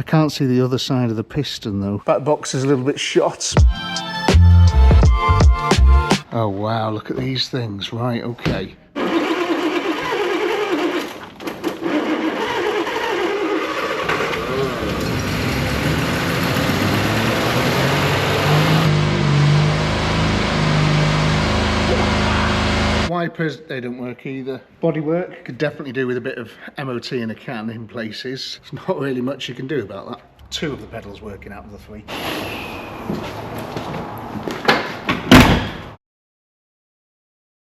can't see the other side of the piston though. Back box is a little bit shot. Oh wow, look at these things. Right, okay. Wipers, they don't work either. Bodywork could definitely do with a bit of MOT in a can in places. There's not really much you can do about that. 2 of the pedals working out of the 3.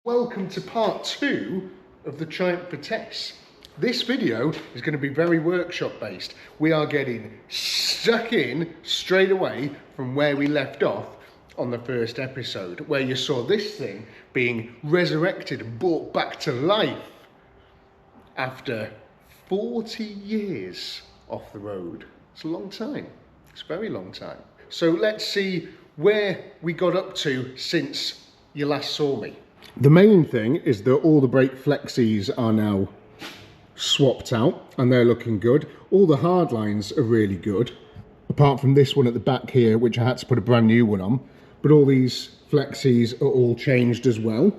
Welcome to part 2 of the Triumphant Vitesse. This video is going to be very workshop based. We are getting stuck in straight away from where we left off on the first episode, where you saw this thing being resurrected and brought back to life after 40 years off the road. It's a long time. It's a very long time. So let's see where we got up to since you last saw me. The main thing is that all the brake flexes are now swapped out and they're looking good. All the hard lines are really good, apart from this one at the back here, which I had to put a brand new one on. But all these flexes are all changed as well.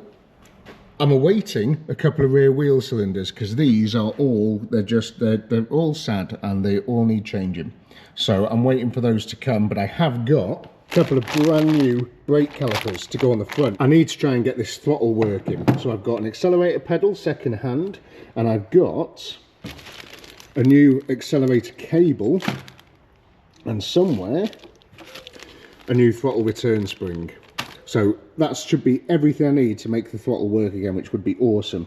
I'm awaiting a couple of rear wheel cylinders because these are all, they're all sad and they all need changing. So I'm waiting for those to come, but I have got a couple of brand new brake calipers to go on the front. I need to try and get this throttle working. So I've got an accelerator pedal second hand, and I've got a new accelerator cable, and somewhere a new throttle return spring. So that should be everything I need to make the throttle work again, which would be awesome.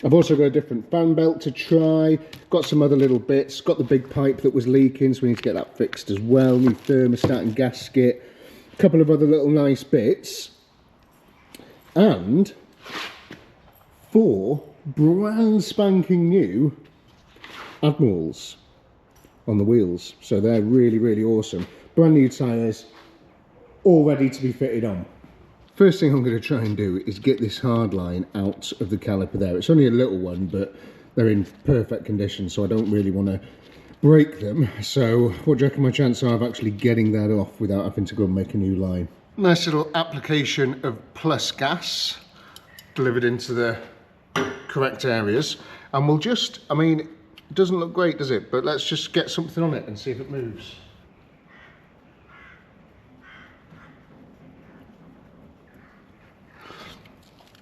I've also got a different fan belt to try, got some other little bits, got the big pipe that was leaking, so we need to get that fixed as well, new thermostat and gasket, a couple of other little nice bits, and 4 brand spanking new Admirals on the wheels. So they're really, really awesome. Brand new tyres, all ready to be fitted on. First thing I'm going to try and do is get this hard line out of the caliper there. It's only a little one, but they're in perfect condition, so I don't really want to break them. So what do you reckon my chances are of actually getting that off without having to go and make a new line? Nice little application of plus gas delivered into the correct areas. And we'll just, I mean, it doesn't look great, does it? But let's just get something on it and see if it moves.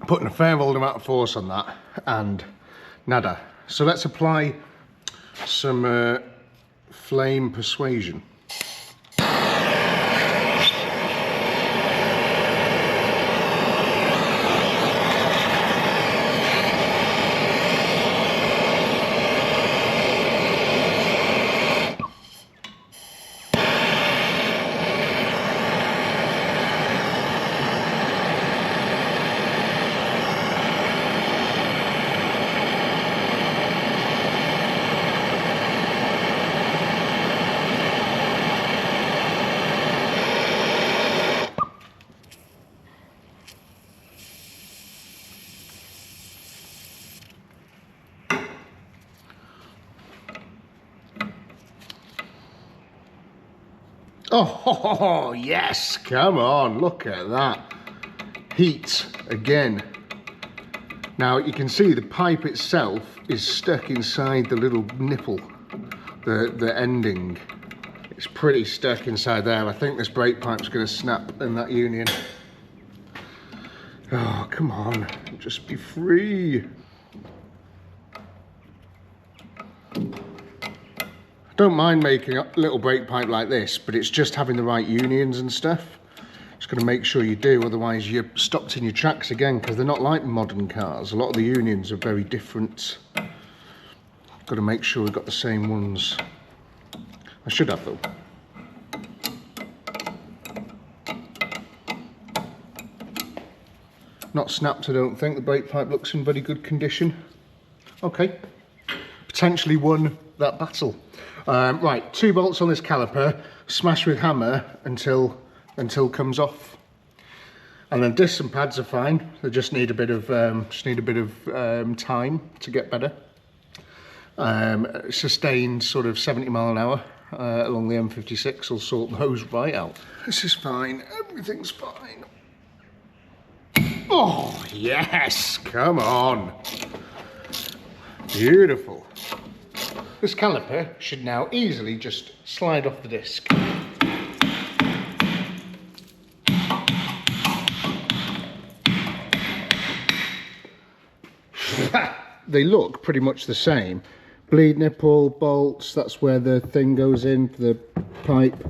Putting a fair old amount of force on that and nada. So let's apply some flame persuasion. Oh, yes, come on, look at that. Heat again. Now you can see the pipe itself is stuck inside the little nipple, the ending. It's pretty stuck inside there. I think this brake pipe's going to snap in that union. Oh, come on, just be free. Don't mind making a little brake pipe like this, but it's just having the right unions and stuff. Just got to make sure you do, otherwise you're stopped in your tracks again, because they're not like modern cars. A lot of the unions are very different. Got to make sure we've got the same ones. I should have though. Not snapped, I don't think. The brake pipe looks in very good condition. Okay, potentially won that battle. Right, 2 bolts on this caliper, smash with hammer until comes off. And then discs and pads are fine. They just need a bit of time to get better. sustained sort of 70 mile an hour along the M56 will sort those right out. This is fine, everything's fine. Oh yes, come on. Beautiful. This caliper should now easily just slide off the disc. They look pretty much the same. Bleed nipple, bolts, that's where the thing goes in for the pipe.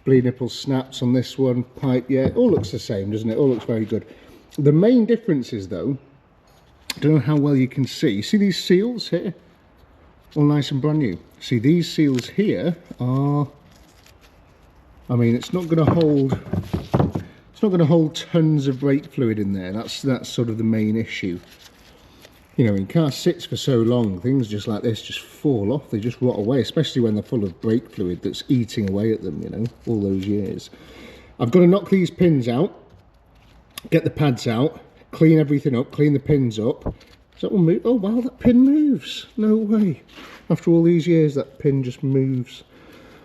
Bleed nipple snaps on this one, pipe, yeah, it all looks the same, doesn't it? All looks very good. The main difference is though, I don't know how well you can see these seals here? All nice and brand new. See, these seals here are, I mean, it's not going to hold tons of brake fluid in there. That's sort of the main issue. You know, when car sits for so long, things just like this just fall off. They just rot away, especially when they're full of brake fluid that's eating away at them, you know, all those years. I've got to knock these pins out, get the pads out, clean everything up, clean the pins up. Does that one move? Oh wow, that pin moves. No way. After all these years, that pin just moves.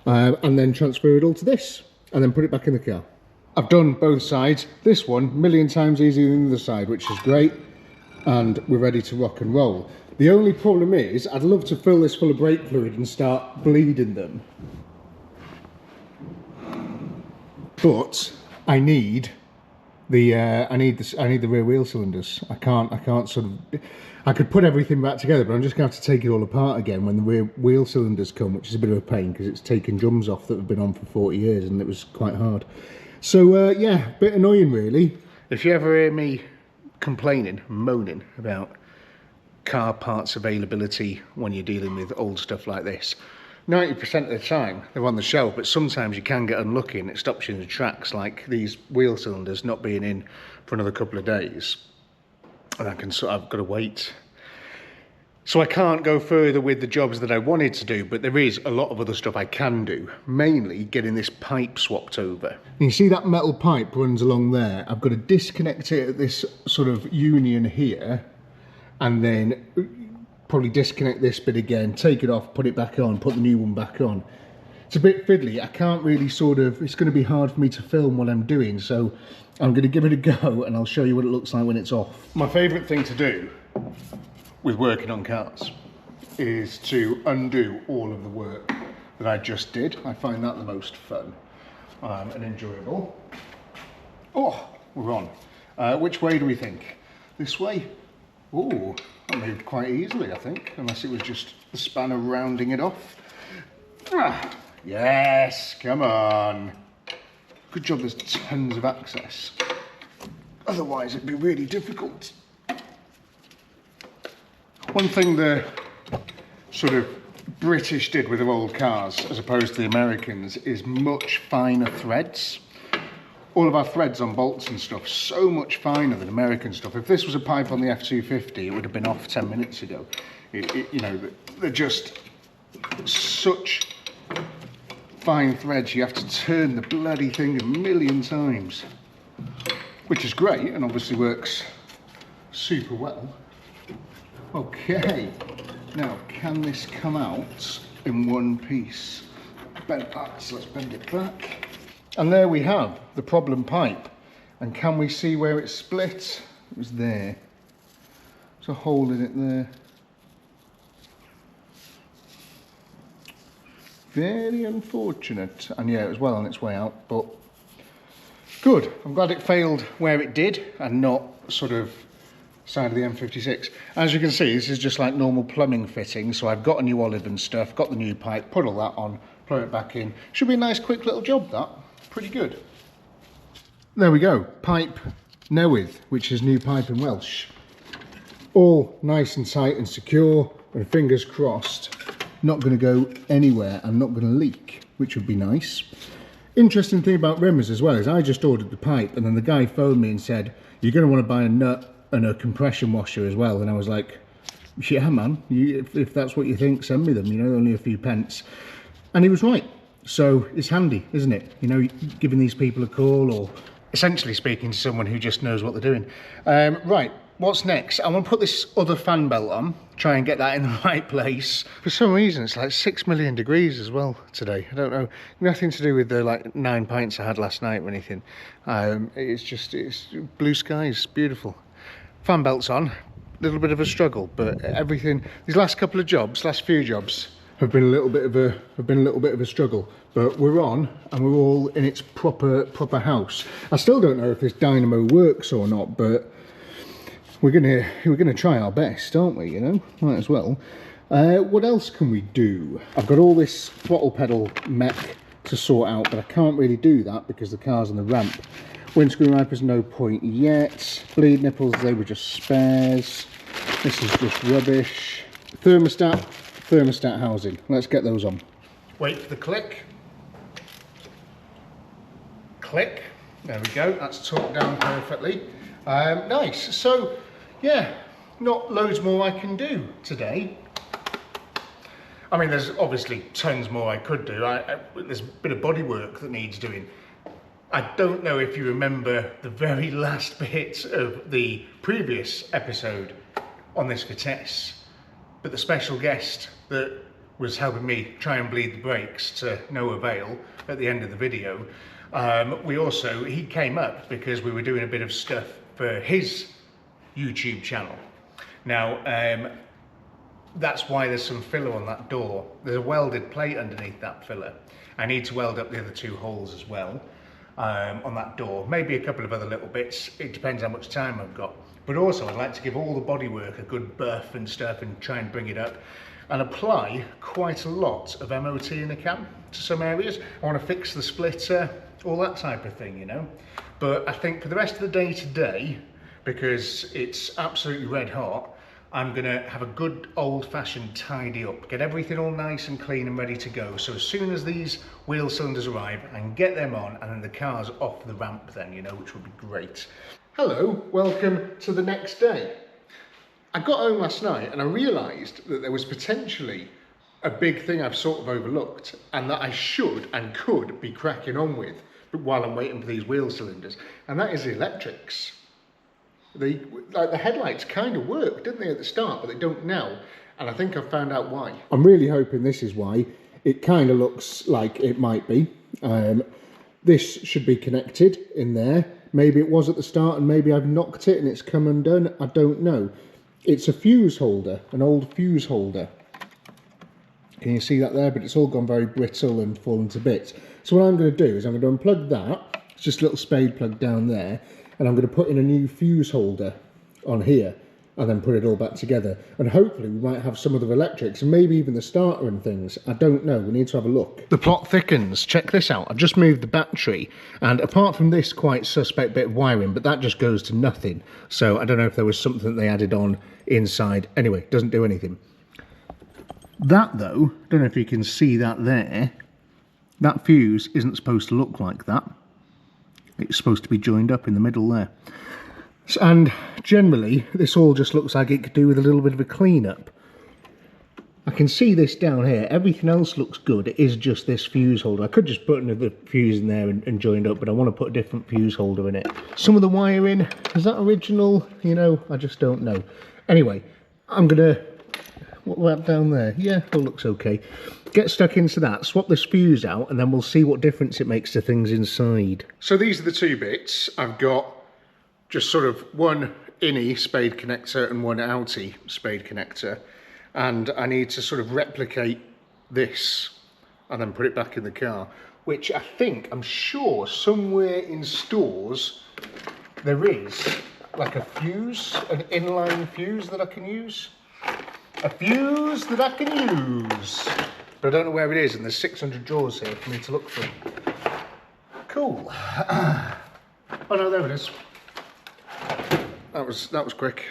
And then transfer it all to this, and then put it back in the car. I've done both sides. This one, a million times easier than the other side, which is great. And we're ready to rock and roll. The only problem is, I'd love to fill this full of brake fluid and start bleeding them. But I need the I need the rear wheel cylinders. I can't sort of, I could put everything back together, but I'm just going to have to take it all apart again when the rear wheel cylinders come, which is a bit of a pain because it's taken drums off that have been on for 40 years and it was quite hard. So yeah, a bit annoying really. If you ever hear me complaining, moaning about car parts availability when you're dealing with old stuff like this, 90% of the time they're on the shelf, but sometimes you can get unlucky and it stops you in the tracks, like these wheel cylinders not being in for another couple of days, and I've got to wait. So I can't go further with the jobs that I wanted to do, but there is a lot of other stuff I can do, mainly getting this pipe swapped over. And you see that metal pipe runs along there. I've got to disconnect it at this sort of union here, and then probably disconnect this bit again, take it off, put it back on, put the new one back on. It's a bit fiddly. I can't really sort of, it's going to be hard for me to film what I'm doing, so I'm going to give it a go and I'll show you what it looks like when it's off. My favourite thing to do with working on cars is to undo all of the work that I just did. I find that the most fun and enjoyable. Oh, we're on. Which way do we think? This way? Oh, that moved quite easily, I think, unless it was just the spanner rounding it off. Ah, yes, come on. Good job there's tons of access. Otherwise it'd be really difficult. One thing the sort of British did with their old cars, as opposed to the Americans, is much finer threads. All of our threads on bolts and stuff, so much finer than American stuff. If this was a pipe on the F250, it would have been off 10 minutes ago. You know, they're just such fine threads, you have to turn the bloody thing a million times. Which is great, and obviously works super well. Okay, now can this come out in one piece? Bend that, so let's bend it back. And there we have the problem pipe. And can we see where it split? It was there. There's a hole in it there. Very unfortunate. And yeah, it was well on its way out, but good. I'm glad it failed where it did and not sort of side of the M56. As you can see, this is just like normal plumbing fitting. So I've got a new olive and stuff, got the new pipe, put all that on, plug it back in. Should be a nice quick little job, that. Pretty good. There we go, pipe newydd, which is new pipe in Welsh. All nice and tight and secure, and fingers crossed, not going to go anywhere and not going to leak, which would be nice. Interesting thing about Rimmers as well is I just ordered the pipe and then the guy phoned me and said, you're going to want to buy a nut and a compression washer as well. And I was like, yeah man, if that's what you think, send me them, you know, only a few pence. And he was right. So it's handy, isn't it? You know, giving these people a call, or essentially speaking to someone who just knows what they're doing. Right, what's next? I want to put this other fan belt on, try and get that in the right place. For some reason, it's like 6 million degrees as well today. I don't know, nothing to do with the like 9 pints I had last night or anything. It's blue skies, beautiful. Fan belt's on, a little bit of a struggle, but everything, these last few jobs have been a little bit of a struggle, but we're on and we're all in its proper house. I still don't know if this dynamo works or not, but we're gonna try our best, aren't we? You know, might as well. What else can we do? I've got all this throttle pedal mech to sort out, but I can't really do that because the car's on the ramp. Windscreen wipers, no point yet. Bleed nipples, they were just spares. This is just rubbish. Thermostat housing. Let's get those on. Wait for the click. Click. There we go. That's torqued down perfectly. Nice. So, yeah, not loads more I can do today. I mean, there's obviously tons more I could do. There's a bit of bodywork that needs doing. I don't know if you remember the very last bit of the previous episode on this Vitesse, but the special guest that was helping me try and bleed the brakes to no avail at the end of the video, he came up because we were doing a bit of stuff for his YouTube channel. Now, that's why there's some filler on that door. There's a welded plate underneath that filler. I need to weld up the other 2 holes as well. On that door, maybe a couple of other little bits, it depends how much time I've got. But also I'd like to give all the bodywork a good buff and stuff and try and bring it up and apply quite a lot of MOT in the cam to some areas. I want to fix the splitter, all that type of thing, you know. But I think for the rest of the day today, because it's absolutely red hot, I'm gonna have a good old-fashioned tidy up, get everything all nice and clean and ready to go. So as soon as these wheel cylinders arrive, I can get them on and then the car's off the ramp then, you know, which would be great. Hello, welcome to the next day. I got home last night and I realised that there was potentially a big thing I've sort of overlooked and that I should and could be cracking on with while I'm waiting for these wheel cylinders, and that is the electrics. The headlights kind of worked, didn't they, at the start, but they don't now, and I think I've found out why. I'm really hoping this is why. It kind of looks like it might be. This should be connected in there. Maybe it was at the start and maybe I've knocked it and it's come undone. I don't know. It's a fuse holder, an old fuse holder. Can you see that there? But it's all gone very brittle and fallen to bits. So what I'm going to do is I'm going to unplug that. It's just a little spade plug down there. And I'm going to put in a new fuse holder on here and then put it all back together. And hopefully we might have some other electrics and maybe even the starter and things. I don't know, we need to have a look. The plot thickens. Check this out. I've just moved the battery, and apart from this quite suspect bit of wiring, but that just goes to nothing. So I don't know if there was something they added on inside. Anyway, doesn't do anything. That though, don't know if you can see that there. That fuse isn't supposed to look like that. It's supposed to be joined up in the middle there. And generally, this all just looks like it could do with a little bit of a clean-up. I can see this down here. Everything else looks good. It is just this fuse holder. I could just put another fuse in there and join up, but I want to put a different fuse holder in it. Some of the wiring, is that original? You know, I just don't know. Anyway, I'm going to... What about down there? Yeah, it all looks okay. Get stuck into that, swap this fuse out, and then we'll see what difference it makes to things inside. So these are the 2 bits. I've got just sort of one innie spade connector and one outie spade connector. And I need to sort of replicate this and then put it back in the car, which I'm sure somewhere in stores there is like a fuse, an inline fuse that I can use. A fuse that I can use. But I don't know where it is, and there's 600 drawers here for me to look for. Cool. Oh no, there it is. That was quick.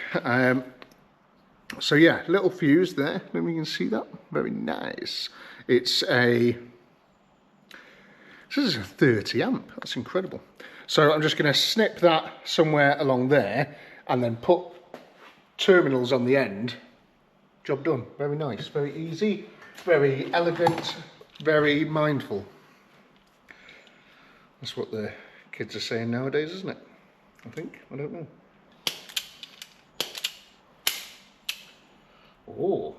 So yeah, little fuse there. Maybe you can see that. Very nice. This is a 30 amp. That's incredible. So I'm just going to snip that somewhere along there, and then put terminals on the end. Job done. Very nice. Very easy. Very elegant, very mindful. That's what the kids are saying nowadays, isn't it? I think. I don't know. Oh,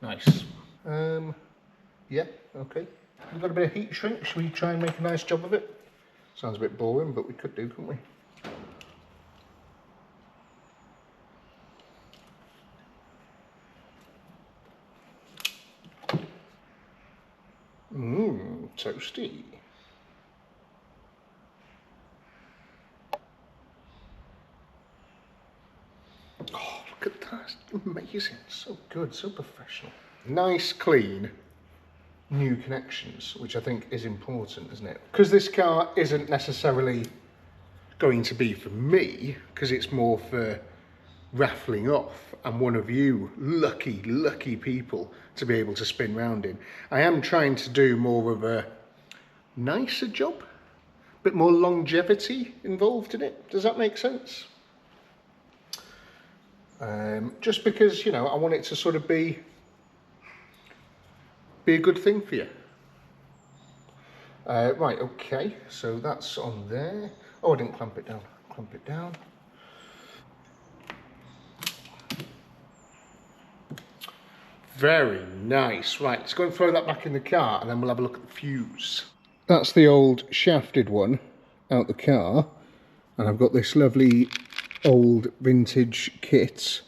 nice. Yeah, okay. We've got a bit of heat shrink. Should we try and make a nice job of it? Sounds a bit boring, but we could do, couldn't we? Mmm, toasty. Oh, look at that. Amazing. So good, so professional. Nice, clean, new connections, which I think is important, isn't it? Because this car isn't necessarily going to be for me, because it's more for raffling off. I'm one of you lucky people to be able to spin round in. I am trying to do more of a nicer job, a bit more longevity involved in it. Does that make sense? Just because, you know, I want it to sort of be a good thing for you. Right, okay, so that's on there. Oh, I didn't clamp it down. Clamp it down. Very nice. Right, let's go and throw that back in the car and then we'll have a look at the fuse. That's the old shafted one out the car. And I've got this lovely old vintage kit.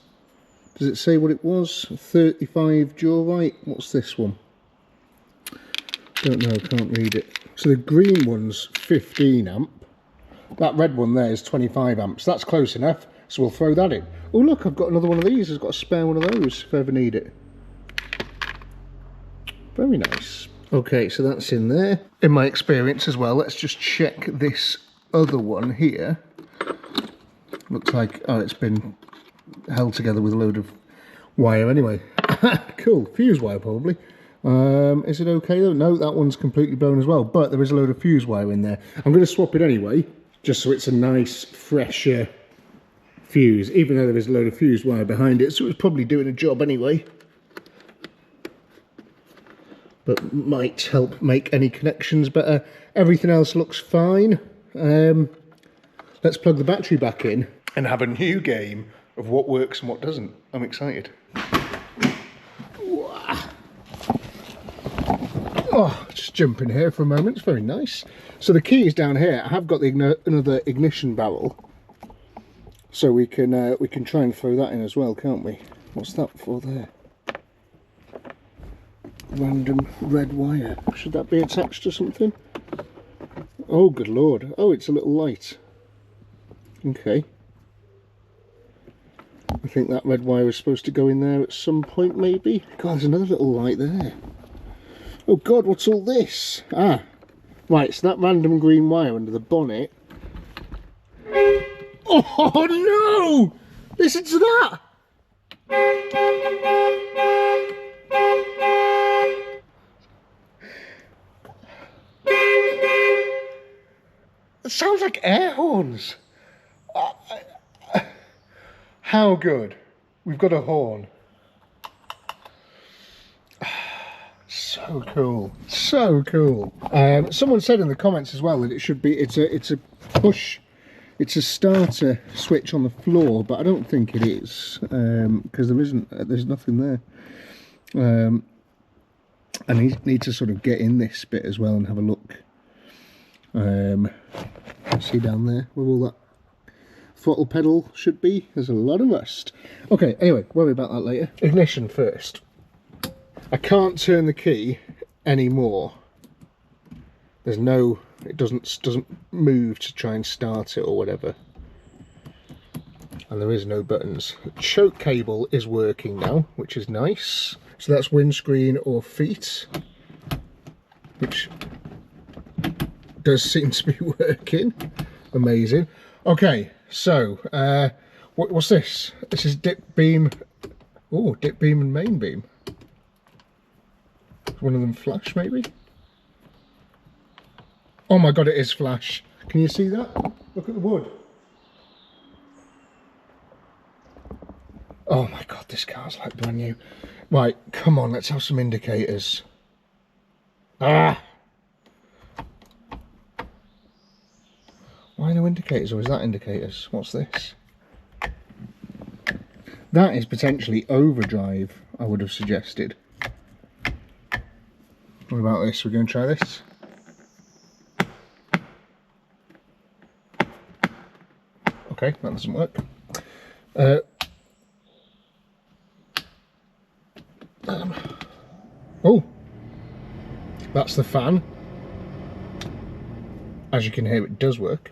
Does it say what it was? 35 Durite. What's this one? Don't know, can't read it. So the green one's 15 amp. That red one there is 25 amps. That's close enough, so we'll throw that in. Oh look, I've got another one of these. I've got a spare one of those if I ever need it. Very nice. Okay, so that's in there. In my experience as well, let's just check this other one here. Looks like, oh, it's been held together with a load of wire anyway. Cool, fuse wire probably. Is it okay though? No, that one's completely blown as well, but there is a load of fuse wire in there. I'm going to swap it anyway, just so it's a nice, fresher fuse, even though there is a load of fuse wire behind it, so it's probably doing a job anyway. But might help make any connections better. Everything else looks fine. Let's plug the battery back in and have a new game of what works and what doesn't. I'm excited. Oh, just jump in here for a moment. It's very nice. So the key is down here. I have got the another ignition barrel, so we can try and throw that in as well, can't we? What's that for there? Random red wire. Should that be attached to something? Oh, good lord. Oh, it's a little light. Okay. I think that red wire is supposed to go in there at some point, maybe. God, there's another little light there. Oh God, what's all this? Ah, right, so that random green wire under the bonnet. Oh no! Listen to that! It sounds like air horns. How good. We've got a horn. So cool, so cool. Someone said in the comments as well that it should be, it's a push, it's a starter switch on the floor, but I don't think it is, because there's nothing there. I need to sort of get in this bit as well and have a look. See down there where all that throttle pedal should be? There's a lot of rust. Okay, anyway, worry about that later. Ignition first. I can't turn the key anymore. There's no, it doesn't move to try and start it or whatever. And there is no buttons. The choke cable is working now, which is nice. So that's windscreen or feet, which does seem to be working. Amazing. Okay, so what's this? This is dip beam. Oh, dip beam and main beam. One of them flash, maybe? Oh my god, it is flash. Can you see that? Look at the wood. Oh my god, this car's like brand new. Right, come on, let's have some indicators. Ah! Why no indicators, or is that indicators? What's this? That is potentially overdrive, I would have suggested. What about this? We're going to try this. Okay, that doesn't work. Oh, that's the fan. As you can hear, it does work.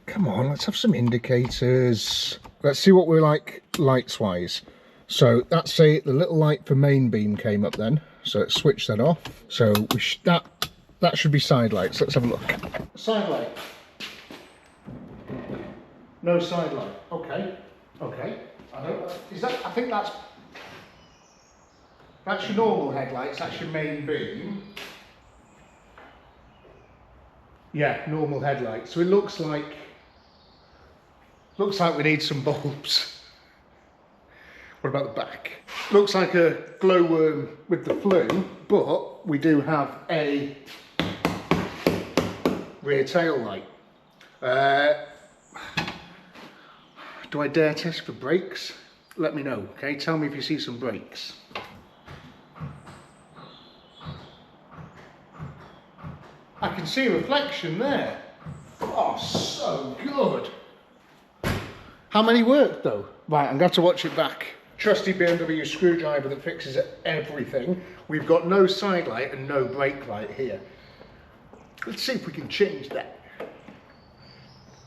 Come on, let's have some indicators. Let's see what we're like lights wise. So that's the little light for main beam came up then. So let's switch that off. So that should be side lights. Let's have a look. Side light. No side light. Okay. Okay. I think that's your normal headlights. That's your main beam. Yeah, normal headlights. So it looks like we need some bulbs. What about the back? Looks like a glowworm with the flue, but we do have a rear tail light. Do I dare test for brakes? Let me know, okay? Tell me if you see some brakes. I can see a reflection there. Oh, so good. How many work though? Right, I'm going to have to watch it back. Trusty BMW screwdriver that fixes everything. We've got no side light and no brake light here. Let's see if we can change that.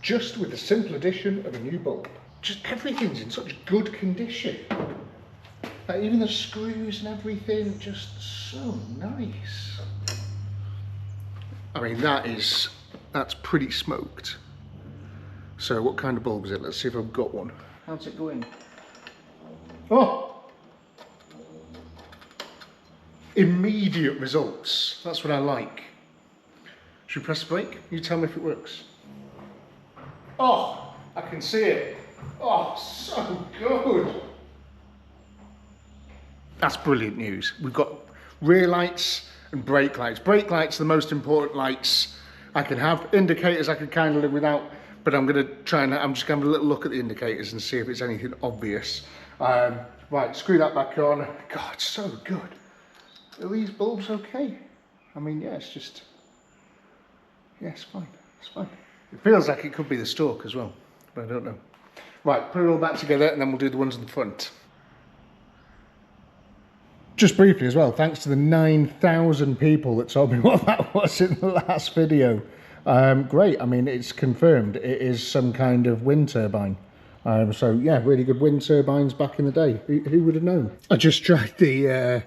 Just with the simple addition of a new bulb. Just everything's in such good condition. Like even the screws and everything, just so nice. I mean, that's pretty smoked. So what kind of bulb is it? Let's see if I've got one. How's it going? Oh! Immediate results. That's what I like. Should we press the brake? You tell me if it works. Oh, I can see it. Oh, so good. That's brilliant news. We've got rear lights and brake lights. Brake lights are the most important lights I can have. Indicators I can kind of live without, but I'm just going to have a little look at the indicators and see if it's anything obvious. Right, screw that back on. God, it's so good. Are these bulbs okay? I mean, yeah, it's just, yeah, it's fine. It's fine. It feels like it could be the stalk as well, but I don't know. Right, put it all back together and then we'll do the ones in the front. Just briefly as well, thanks to the 9,000 people that told me what that was in the last video. Great, I mean, it's confirmed. It is some kind of wind turbine. So yeah, really good wind turbines back in the day. Who would have known? I just tried the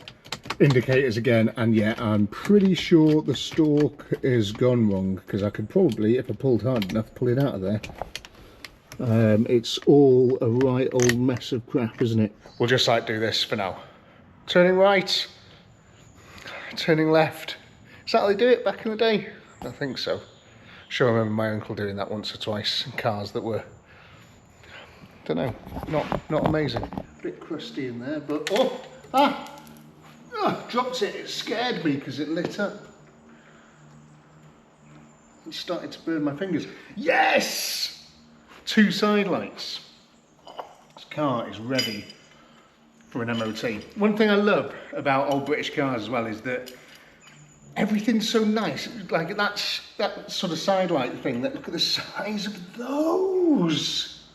indicators again, and yeah, I'm pretty sure the stalk is gone wrong, because I could probably, if I pulled hard enough, pull it out of there. It's all a right old mess of crap, isn't it? We'll just like do this for now. Turning right, turning left. Is that how they do it back in the day? I think so. Sure, I remember my uncle doing that once or twice in cars that were, don't know, not amazing. A bit crusty in there, but dropped it. It scared me because it lit up. It started to burn my fingers. Yes! 2 side lights. This car is ready for an MOT. One thing I love about old British cars as well is that everything's so nice. Like that sort of side light thing. Look at the size of those.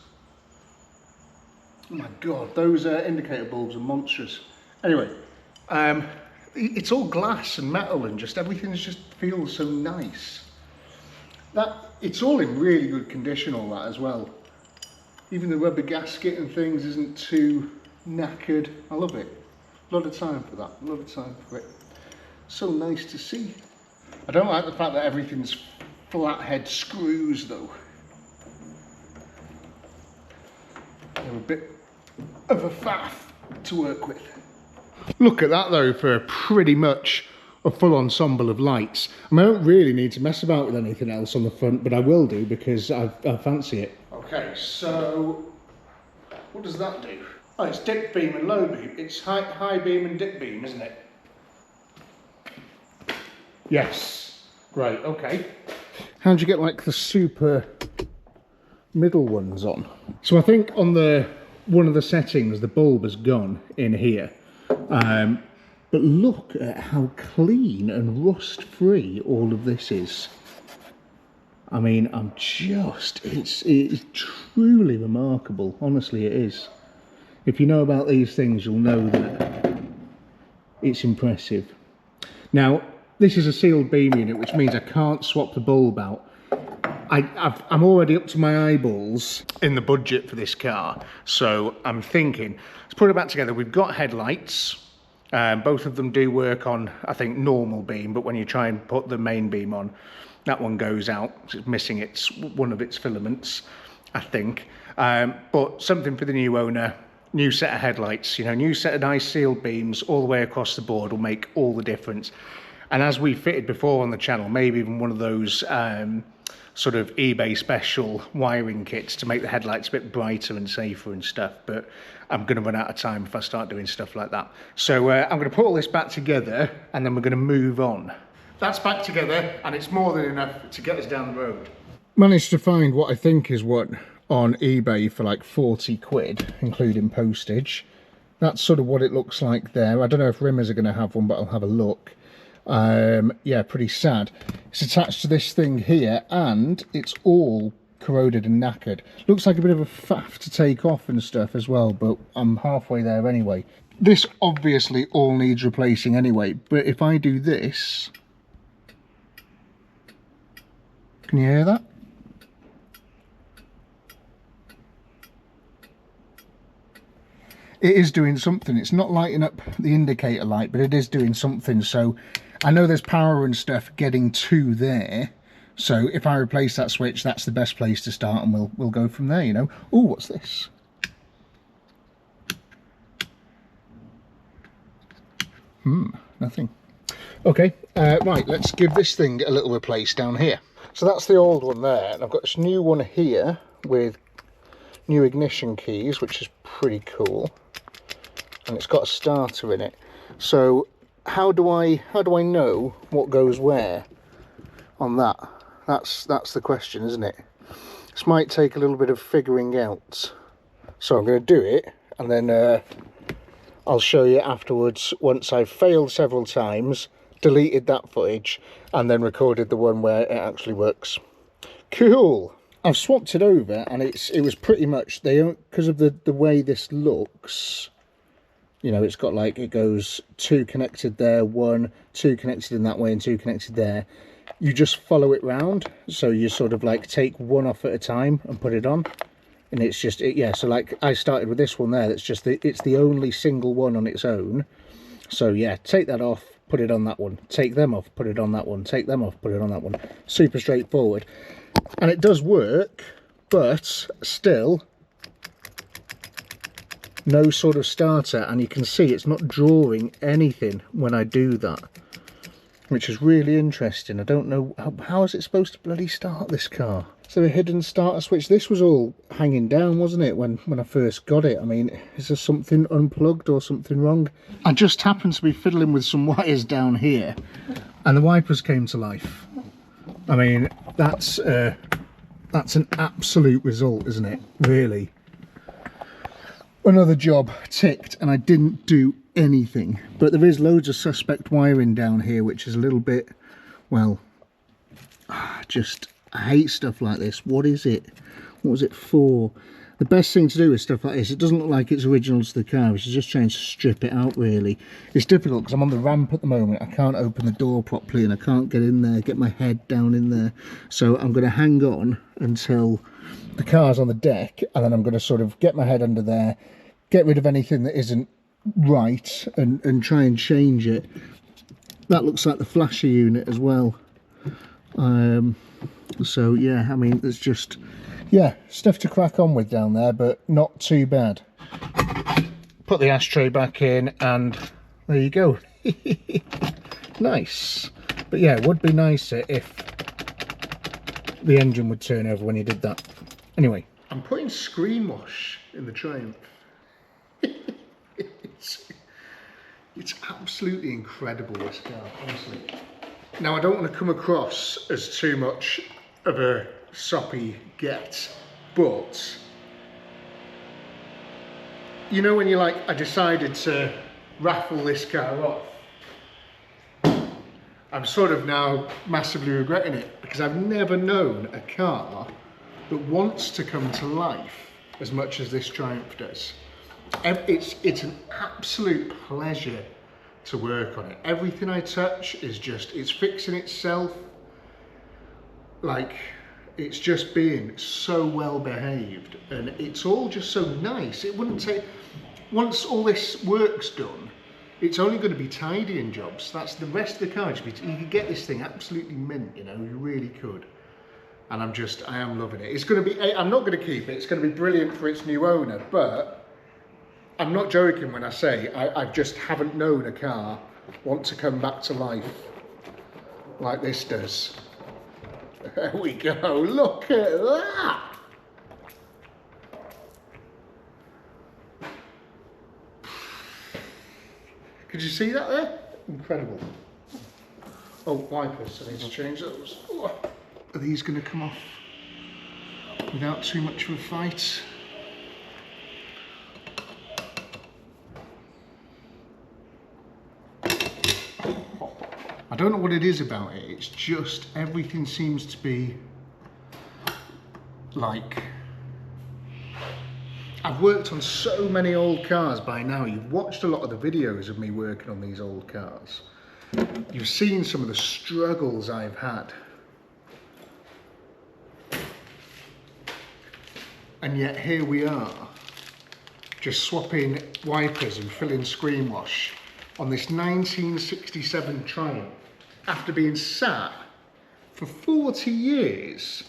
Oh my god, those indicator bulbs are monstrous. Anyway, it's all glass and metal and just everything just feels so nice. It's all in really good condition, all that as well. Even the rubber gasket and things isn't too knackered. I love it. A lot of time for that. A lot of time for it. So nice to see. I don't like the fact that everything's flathead screws though. They're a bit of a faff to work with. Look at that though, for pretty much a full ensemble of lights. I mean, I don't really need to mess about with anything else on the front, but I will do because I fancy it. Okay, so what does that do? Oh, it's dip beam and low beam. It's high beam and dip beam, isn't it? Yes. Great, okay. How'd you get like the super middle ones on? So I think on one of the settings, the bulb has gone in here. But look at how clean and rust-free all of this is. I mean, it's truly remarkable. Honestly, it is. If you know about these things, you'll know that it's impressive. Now, this is a sealed beam unit, which means I can't swap the bulb out. I'm already up to my eyeballs in the budget for this car, so I'm thinking, let's put it back together. We've got headlights. Both of them do work on, I think, normal beam, but when you try and put the main beam on, that one goes out. It's missing one of its filaments, I think. But something for the new owner, new set of headlights, you know, new set of nice sealed beams all the way across the board will make all the difference. And as we fitted before on the channel, maybe even one of those sort of eBay special wiring kits to make the headlights a bit brighter and safer and stuff, but I'm going to run out of time if I start doing stuff like that. So I'm going to put all this back together and then we're going to move on. That's back together and it's more than enough to get us down the road. Managed to find what I think is what on eBay for like 40 quid, including postage. That's sort of what it looks like there. I don't know if Rimmers are going to have one, but I'll have a look. Yeah, pretty sad. It's attached to this thing here and it's all corroded and knackered. Looks like a bit of a faff to take off and stuff as well, but I'm halfway there anyway. This obviously all needs replacing anyway, but if I do this, can you hear that? It is doing something. It's not lighting up the indicator light, but it is doing something. So I know there's power and stuff getting to there. So if I replace that switch, that's the best place to start, and we'll go from there, you know. Oh, what's this? Nothing. Okay, right, let's give this thing a little replace down here. So that's the old one there, and I've got this new one here with new ignition keys, which is pretty cool. And it's got a starter in it. So how do I know what goes where on that? That's the question, isn't it? This might take a little bit of figuring out. So I'm going to do it, and then I'll show you afterwards once I've failed several times, deleted that footage, and then recorded the one where it actually works. Cool. I've swapped it over, and it was pretty much, because of the way this looks, you know, it's got like, it goes 2 connected there, 1, 2 connected in that way and 2 connected there. You just follow it round, so you sort of like take one off at a time and put it on, and it's just yeah. So like I started with this one there, that's just it's the only single one on its own. So yeah, take that off, put it on that one, take them off, put it on that one, take them off, put it on that one. Super straightforward, and it does work, but still no sort of starter, and you can see it's not drawing anything when I do that, which is really interesting. I don't know how is it supposed to bloody start this car. So a hidden starter switch. This was all hanging down, wasn't it, when I first got it? I mean, is there something unplugged or something wrong? I just happened to be fiddling with some wires down here and the wipers came to life. I mean, that's an absolute result, isn't it, really? Another job ticked, and I didn't do anything. But there is loads of suspect wiring down here, which is a little bit, well, I hate stuff like this. What is it? What was it for? The best thing to do with stuff like this, it doesn't look like it's original to the car. We should just try and strip it out, really. It's difficult because I'm on the ramp at the moment. I can't open the door properly and I can't get in there, get my head down in there. So I'm going to hang on until the car's on the deck, and then I'm going to sort of get my head under there, get rid of anything that isn't right, and try and change it. That looks like the flasher unit as well. So yeah, I mean, there's just, yeah, stuff to crack on with down there, but not too bad. Put the ashtray back in, and there you go. Nice. But yeah, it would be nicer if the engine would turn over when you did that. Anyway, I'm putting screen wash in the Triumph. It's absolutely incredible, this car, honestly. Now, I don't want to come across as too much of a soppy get, but you know when you're like, I decided to raffle this car off, I'm sort of now massively regretting it, because I've never known a car that wants to come to life as much as this Triumph does. It's an absolute pleasure to work on it. Everything I touch is just, it's fixing itself. Like, it's just being so well behaved, and it's all just so nice. It wouldn't take, once all this work's done, it's only going to be tidying jobs. That's the rest of the car. You could get this thing absolutely mint, you know, you really could. And I am loving it. It's going to be, I'm not going to keep it. It's going to be brilliant for its new owner, but I'm not joking when I say I just haven't known a car want to come back to life like this does. There we go, look at that! Could you see that there? Incredible. Oh, wipers, I need to change those. Oh. Are these going to come off without too much of a fight? I don't know what it is about it, it's just everything seems to be like, I've worked on so many old cars by now. You've watched a lot of the videos of me working on these old cars. You've seen some of the struggles I've had. And yet here we are, just swapping wipers and filling screen wash on this 1967 Triumph after being sat for 40 years.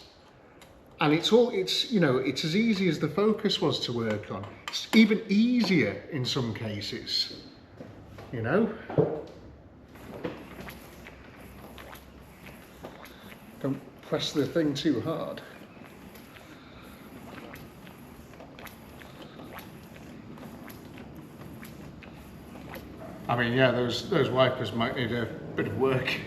And it's you know, it's as easy as the Focus was to work on. It's even easier in some cases, you know? Don't press the thing too hard. I mean, yeah, those wipers might need a bit of work.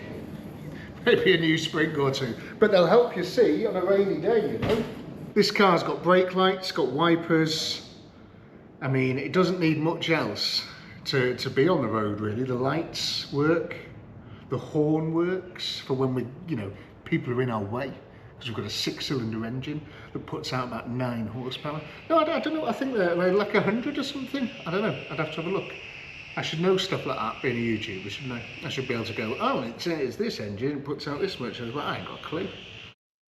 Maybe a new spring or two, but they'll help you see on a rainy day, you know. This car's got brake lights, got wipers. I mean, it doesn't need much else to be on the road, really. The lights work, the horn works for when we, you know, people are in our way, because we've got a 6-cylinder engine that puts out about 9 horsepower. No, I don't know, I think they're like 100 or something. I don't know, I'd have to have a look. I should know stuff like that, being a YouTuber, shouldn't I? I should be able to go, oh, it's this engine, it puts out this much. I was like, I ain't got a clue.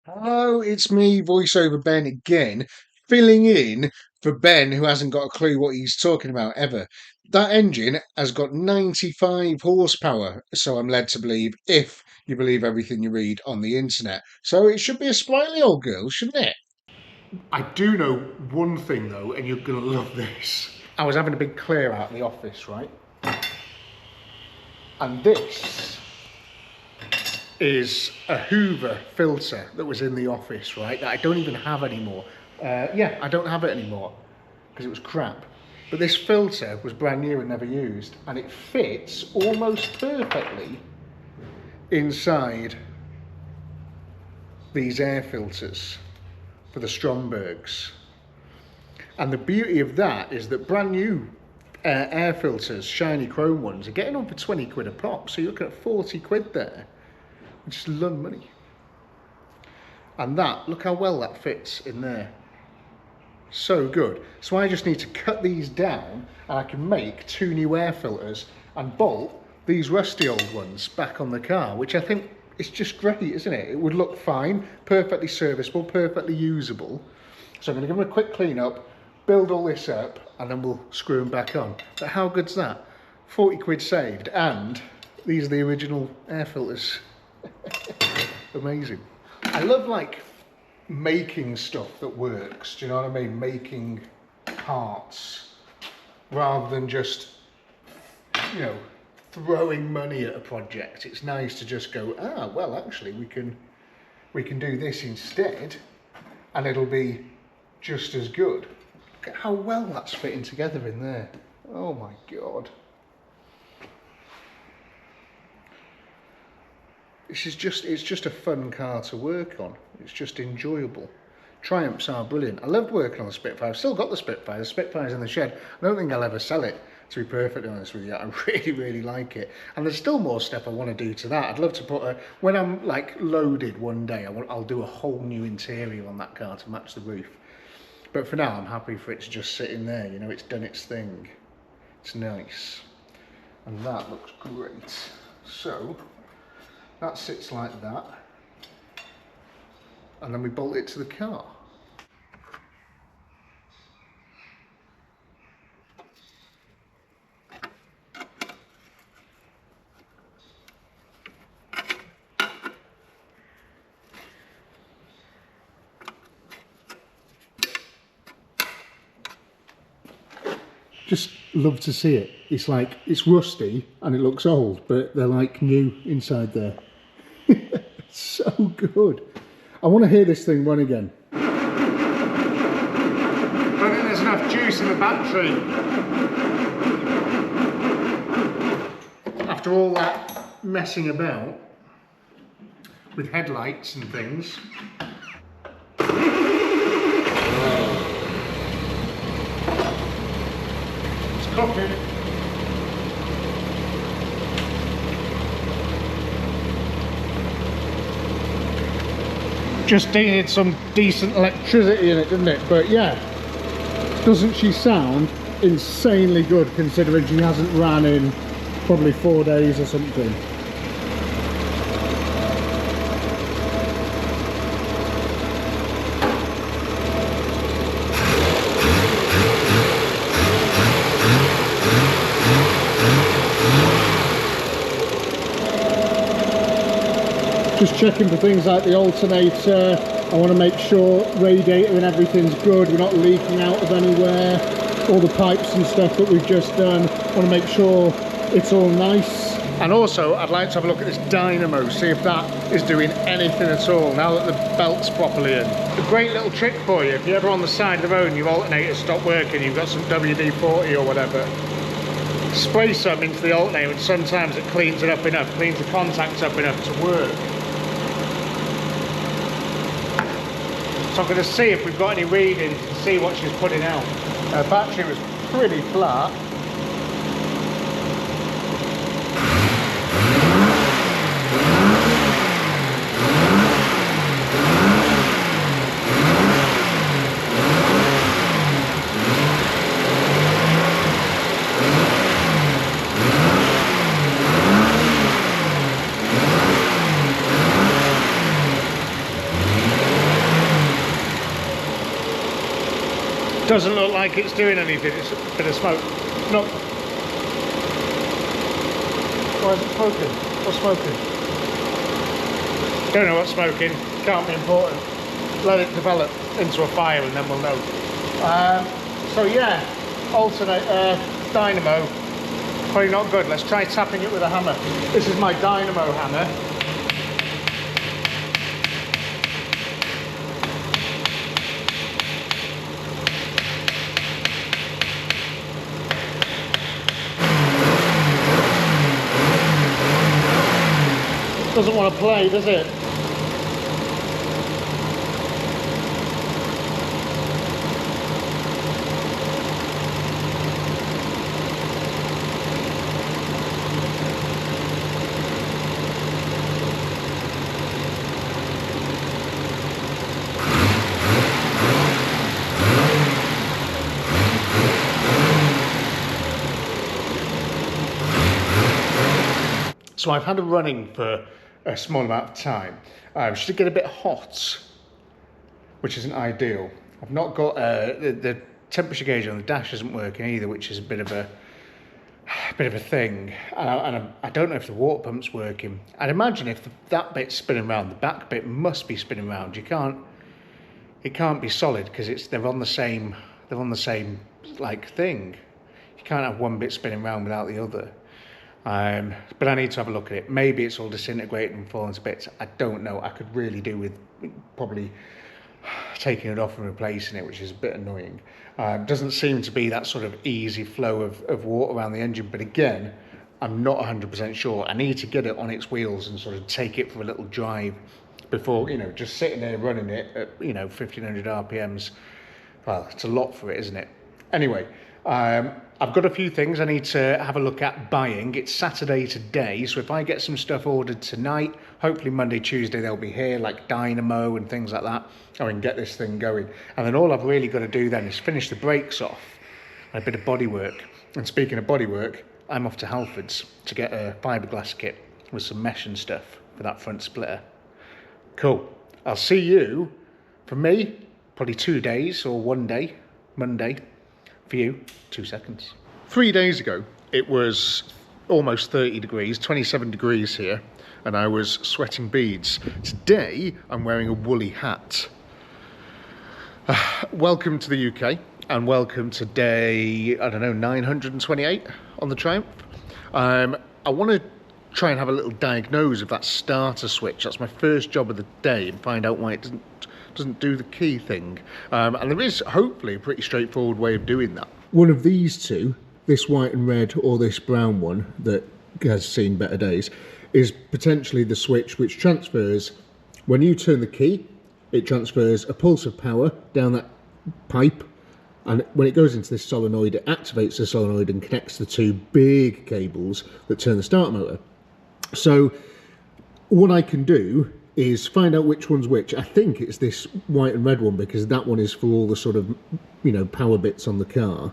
Hello, it's me, voiceover Ben again, filling in for Ben, who hasn't got a clue what he's talking about ever. That engine has got 95 horsepower, so I'm led to believe, if you believe everything you read on the internet. So it should be a sprightly old girl, shouldn't it? I do know one thing though, and you're gonna love this. I was having a big clear out in the office, right? And this is a Hoover filter that was in the office, right? That I don't even have anymore. Yeah, I don't have it anymore because it was crap. But this filter was brand new and never used, and it fits almost perfectly inside these air filters for the Strombergs. And the beauty of that is that brand new air filters, shiny chrome ones, are getting on for 20 quid a pop. So you're looking at 40 quid there, which is a lot of money. And that, look how well that fits in there. So good. So I just need to cut these down and I can make 2 new air filters and bolt these rusty old ones back on the car, which I think is just great, isn't it? It would look fine, perfectly serviceable, perfectly usable. So I'm going to give them a quick clean up, build all this up, and then we'll screw them back on. But how good's that? 40 quid saved, and these are the original air filters. Amazing. I love like making stuff that works, do you know what I mean? Making parts rather than just, you know, throwing money at a project. It's nice to just go, ah, well, actually we can do this instead and it'll be just as good. Look at how well that's fitting together in there. Oh my God. It's just a fun car to work on. It's just enjoyable. Triumphs are brilliant. I loved working on the Spitfire. I've still got the Spitfire. The Spitfire's in the shed. I don't think I'll ever sell it, to be perfectly honest with you. I really, really like it. And there's still more stuff I want to do to that. I'd love to put a, when I'm like loaded one day, I'll do a whole new interior on that car to match the roof. But for now, I'm happy for it to just sit in there. You know, it's done its thing. It's nice. And that looks great. So, that sits like that. And then we bolt it to the car. Just love to see it. It's like, it's rusty and it looks old, but they're like new inside there. So good. I want to hear this thing run again. I don't think there's enough juice in the battery. After all that messing about with headlights and things. It's cooking. Just needed some decent electricity in it, didn't it? But yeah, doesn't she sound insanely good considering she hasn't ran in probably 4 days or something. Just checking for things like the alternator. I want to make sure radiator and everything's good, we're not leaking out of anywhere. All the pipes and stuff that we've just done, I want to make sure it's all nice. And also I'd like to have a look at this dynamo, see if that is doing anything at all now that the belt's properly in. A great little trick for you, if you're ever on the side of the road and your alternator's stopped working, you've got some WD-40 or whatever, spray some into the alternator and sometimes it cleans it up enough, cleans the contacts up enough to work. So I'm going to see if we've got any readings and see what she's putting out. Her battery was pretty flat. Doesn't look like it's doing anything, it's a bit of smoke. No. Why is it smoking? What's smoking? Don't know what's smoking, can't be important. Let it develop into a fire and then we'll know. So yeah, alternate dynamo, probably not good. Let's try tapping it with a hammer. This is my dynamo hammer. Doesn't want to play, does it? So I've had a running for a small amount of time. She did get a bit hot, which isn't ideal. I've not got the temperature gauge on the dash isn't working either, which is a bit of a thing. And I don't know if the water pump's working. I'd imagine if that bit's spinning around, the back bit must be spinning around. It can't be solid because they're on the same like thing. You can't have one bit spinning around without the other. But I need to have a look at it. Maybe it's all disintegrating and falling to bits. I don't know. I could really do with probably taking it off and replacing it, which is a bit annoying. Doesn't seem to be that sort of easy flow of water around the engine, but again, I'm not 100% sure. I need to get it on its wheels and sort of take it for a little drive before, you know, just sitting there running it at, you know, 1500 RPMs. Well, it's a lot for it, isn't it? Anyway, I've got a few things I need to have a look at buying. It's Saturday today, so if I get some stuff ordered tonight, hopefully Monday, Tuesday they'll be here, like dynamo and things like that. I can get this thing going. And then all I've really got to do then is finish the brakes off and a bit of bodywork. And speaking of bodywork, I'm off to Halfords to get a fiberglass kit with some mesh and stuff for that front splitter. Cool. I'll see you, for me, probably 2 days or 1 day, Monday. For you, 2 seconds. 3 days ago, it was almost 30 degrees, 27 degrees here, and I was sweating beads. Today, I'm wearing a woolly hat. Welcome to the UK, and welcome to day, I don't know, 928 on the Triumph. I want to try and have a little diagnose of that starter switch. That's my first job of the day, and find out why it doesn't do the key thing. And there is hopefully a pretty straightforward way of doing that. One of these two, this white and red or this brown one that has seen better days, is potentially the switch which transfers, when you turn the key, it transfers a pulse of power down that pipe, and when it goes into this solenoid, it activates the solenoid and connects the two big cables that turn the starter motor. So what I can do is find out which one's which. I think it's this white and red one, because that one is for all the sort of, you know, power bits on the car.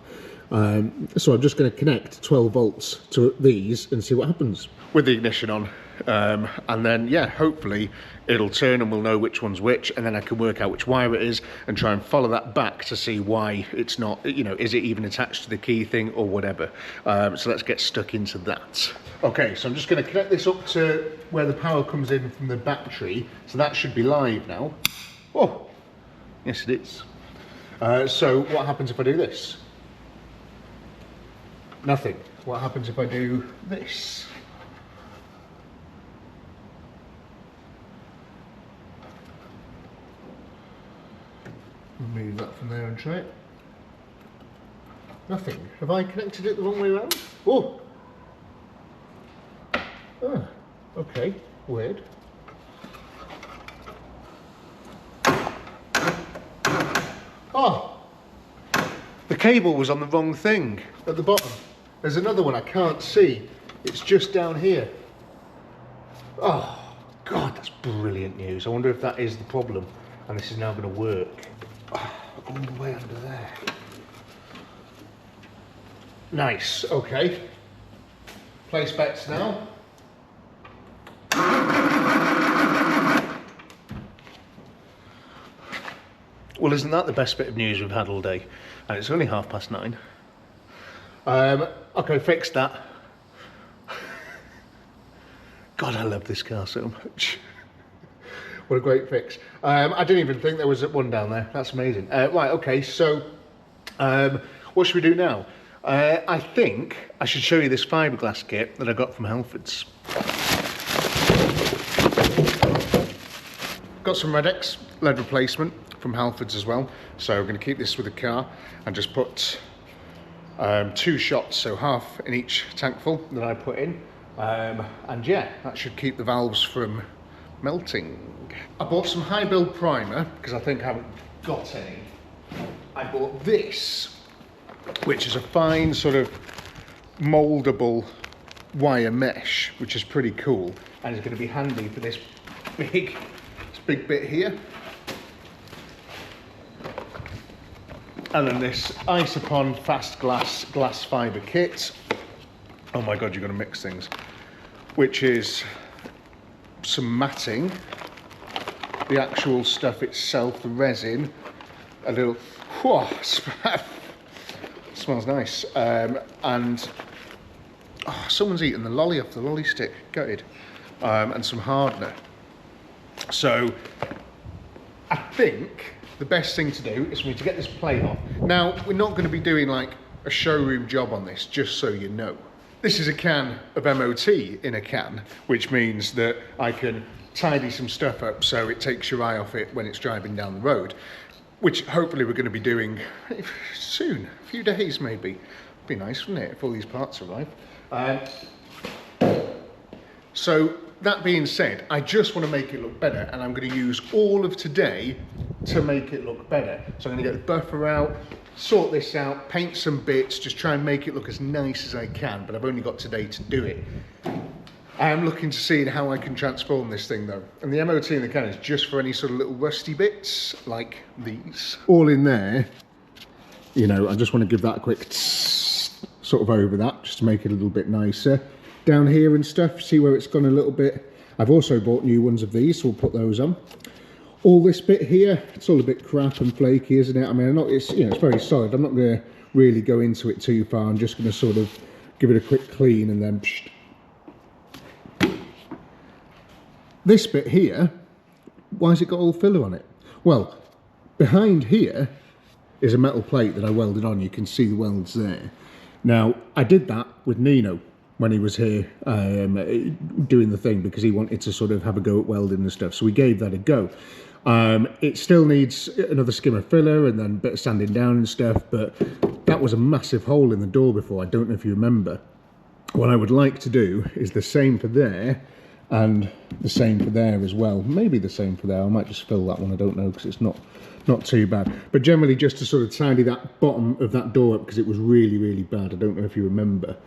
So I'm just going to connect 12 volts to these and see what happens. With the ignition on, and then, yeah, hopefully it'll turn and we'll know which one's which, and then I can work out which wire it is and try and follow that back to see why it's not, you know, is it even attached to the key thing or whatever. So let's get stuck into that. Okay, so I'm just going to connect this up to where the power comes in from the battery, so that should be live now. Oh, yes it is. So what happens if I do this? Nothing. What happens if I do this? Remove that from there and try it. Nothing. Have I connected it the wrong way around? Oh! Ah, okay. Weird. Oh! The cable was on the wrong thing at the bottom. There's another one I can't see. It's just down here. Oh, God, that's brilliant news. I wonder if that is the problem and this is now going to work. Oh, all the way under there. Nice, okay. Place bets now. Well, isn't that the best bit of news we've had all day? And it's only 9:30. Okay, fixed that. God, I love this car so much. What a great fix. I didn't even think there was one down there. That's amazing. Right, okay, so what should we do now? I think I should show you this fiberglass kit that I got from Halfords. Got some Redex lead replacement from Halfords as well. So we're going to keep this with the car and just put 2 shots, so half in each tankful that I put in. And yeah, that should keep the valves from melting. I bought some high build primer because I think I haven't got any. I bought this, which is a fine sort of moldable wire mesh, which is pretty cool and is going to be handy for this big bit here. And then this Isopon fast glass fiber kit. Oh my God, you're going to mix things. Which is some matting, the actual stuff itself, the resin, a little, whoa, smells nice, and oh, someone's eaten the lolly off the lolly stick, gutted, and some hardener. So I think the best thing to do is for me to get this plate off. Now, we're not going to be doing like a showroom job on this, just so you know. This is a can of MOT in a can, which means that I can tidy some stuff up so it takes your eye off it when it's driving down the road, which hopefully we're going to be doing soon, a few days maybe. Be nice, wouldn't it, if all these parts arrive. So that being said, I just want to make it look better, and I'm going to use all of today to make it look better. So I'm going to get the buffer out, sort this out, paint some bits, just try and make it look as nice as I can, but I've only got today to do it. I am looking to see how I can transform this thing though. And the MOT in the can is just for any sort of little rusty bits, like these. All in there, you know, I just want to give that a quick sort of over that, just to make it a little bit nicer. Down here and stuff, see where it's gone a little bit. I've also bought new ones of these, so we'll put those on. All this bit here, it's all a bit crap and flaky, isn't it? I mean, it's, you know, it's very solid. I'm not going to really go into it too far. I'm just going to sort of give it a quick clean and then psh. This bit here, why has it got all filler on it? Well, behind here is a metal plate that I welded on. You can see the welds there. Now, I did that with Nino when he was here doing the thing, because he wanted to sort of have a go at welding and stuff. So we gave that a go. It still needs another skim of filler and then a bit of sanding down and stuff, but that was a massive hole in the door before. I don't know if you remember. What I would like to do is the same for there and the same for there as well. Maybe the same for there. I might just fill that one, I don't know, because it's not too bad. But generally just to sort of tidy that bottom of that door up, because it was really, really bad. I don't know if you remember.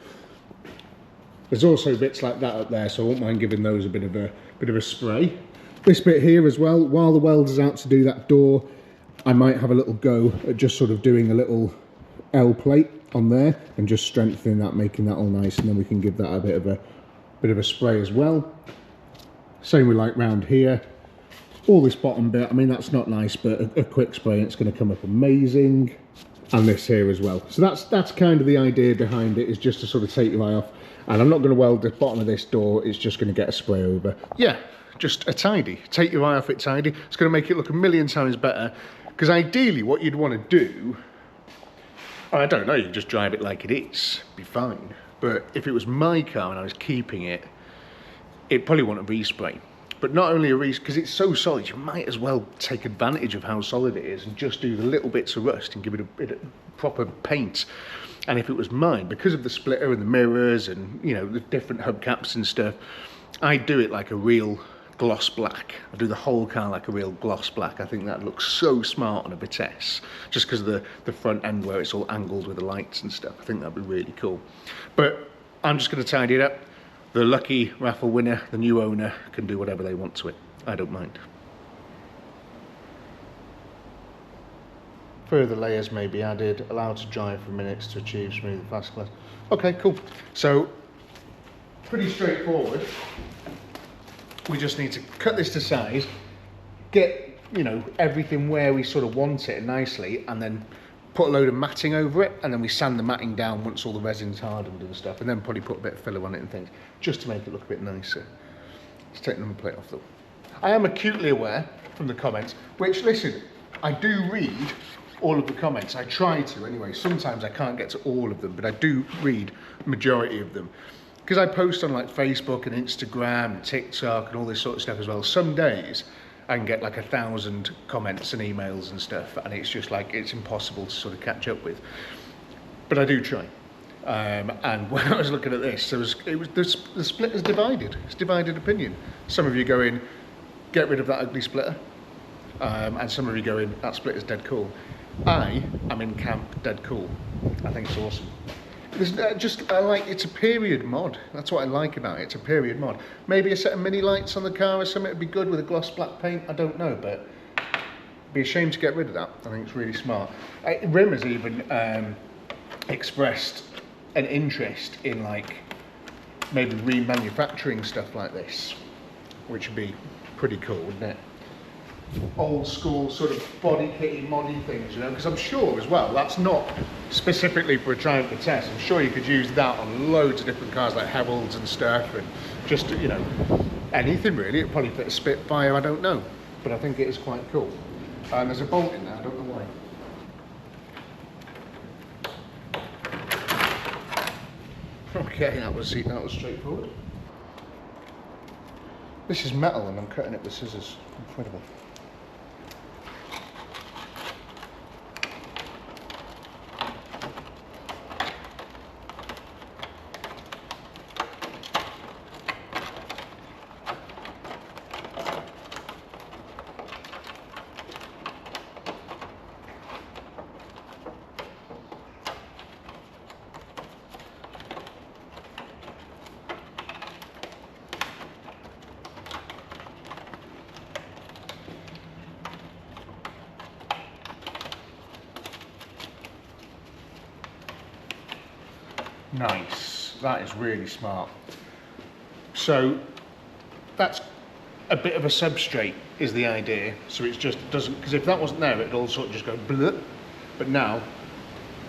There's also bits like that up there, so I won't mind giving those a bit of a spray. This bit here as well, while the welder's out to do that door, I might have a little go at just sort of doing a little L plate on there and just strengthening that, making that all nice, and then we can give that a bit of a spray as well. Same with like round here. All this bottom bit, I mean, that's not nice, but a quick spray and it's going to come up amazing. And this here as well. So that's kind of the idea behind it, is just to sort of take your eye off. And I'm not going to weld the bottom of this door, it's just going to get a spray over. Yeah, just a tidy. Take your eye off it tidy. It's going to make it look a million times better. Because ideally what you'd want to do, I don't know, you just drive it like it is, be fine. But if it was my car and I was keeping it, it'd probably want a respray. But not only a respray, because it's so solid, you might as well take advantage of how solid it is and just do the little bits of rust and give it a bit of proper paint. And if it was mine, because of the splitter and the mirrors and, you know, the different hubcaps and stuff, I'd do it like a real gloss black. I'd do the whole car like a real gloss black. I think that looks so smart on a Vitesse, just because of the front end where it's all angled with the lights and stuff. I think that'd be really cool. But I'm just going to tidy it up. The lucky raffle winner, the new owner, can do whatever they want to it. I don't mind. Further layers may be added, allowed to dry for minutes to achieve smooth and fast glass. Okay, cool. So, pretty straightforward. We just need to cut this to size, get, you know, everything where we sort of want it nicely, and then put a load of matting over it, and then we sand the matting down once all the resin's hardened and stuff, and then probably put a bit of filler on it and things, just to make it look a bit nicer. Let's take the number plate off though. I am acutely aware from the comments, which, listen, I do read all of the comments. I try to anyway. Sometimes I can't get to all of them, but I do read the majority of them. Because I post on like Facebook and Instagram and TikTok and all this sort of stuff as well. Some days I can get like 1,000 comments and emails and stuff, and it's just like, it's impossible to sort of catch up with. But I do try. And when I was looking at this, the split is divided. It's divided opinion. Some of you go in, get rid of that ugly splitter. And some of you go in, that splitter's dead cool. I am in camp dead cool. I think it's awesome. It's a period mod. That's what I like about it. It's a period mod. Maybe a set of mini lights on the car or something would be good with a gloss black paint. I don't know, but it'd be a shame to get rid of that. I think it's really smart. Rim has even expressed an interest in like maybe remanufacturing stuff like this, which would be pretty cool, wouldn't it? Old school sort of body kitty moddy things, you know, because I'm sure as well that's not specifically for a Triumphant Vitesse. I'm sure you could use that on loads of different cars like Havells and stuff, and just, you know, anything really. It'd probably fit a Spitfire, I don't know, but I think it is quite cool. And there's a bolt in there, I don't know why. Okay, that was straightforward. This is metal and I'm cutting it with scissors. Incredible. Nice, that is really smart. So that's a bit of a substrate is the idea, so it just doesn't, because if that wasn't there it'd all sort of just go bleh, but now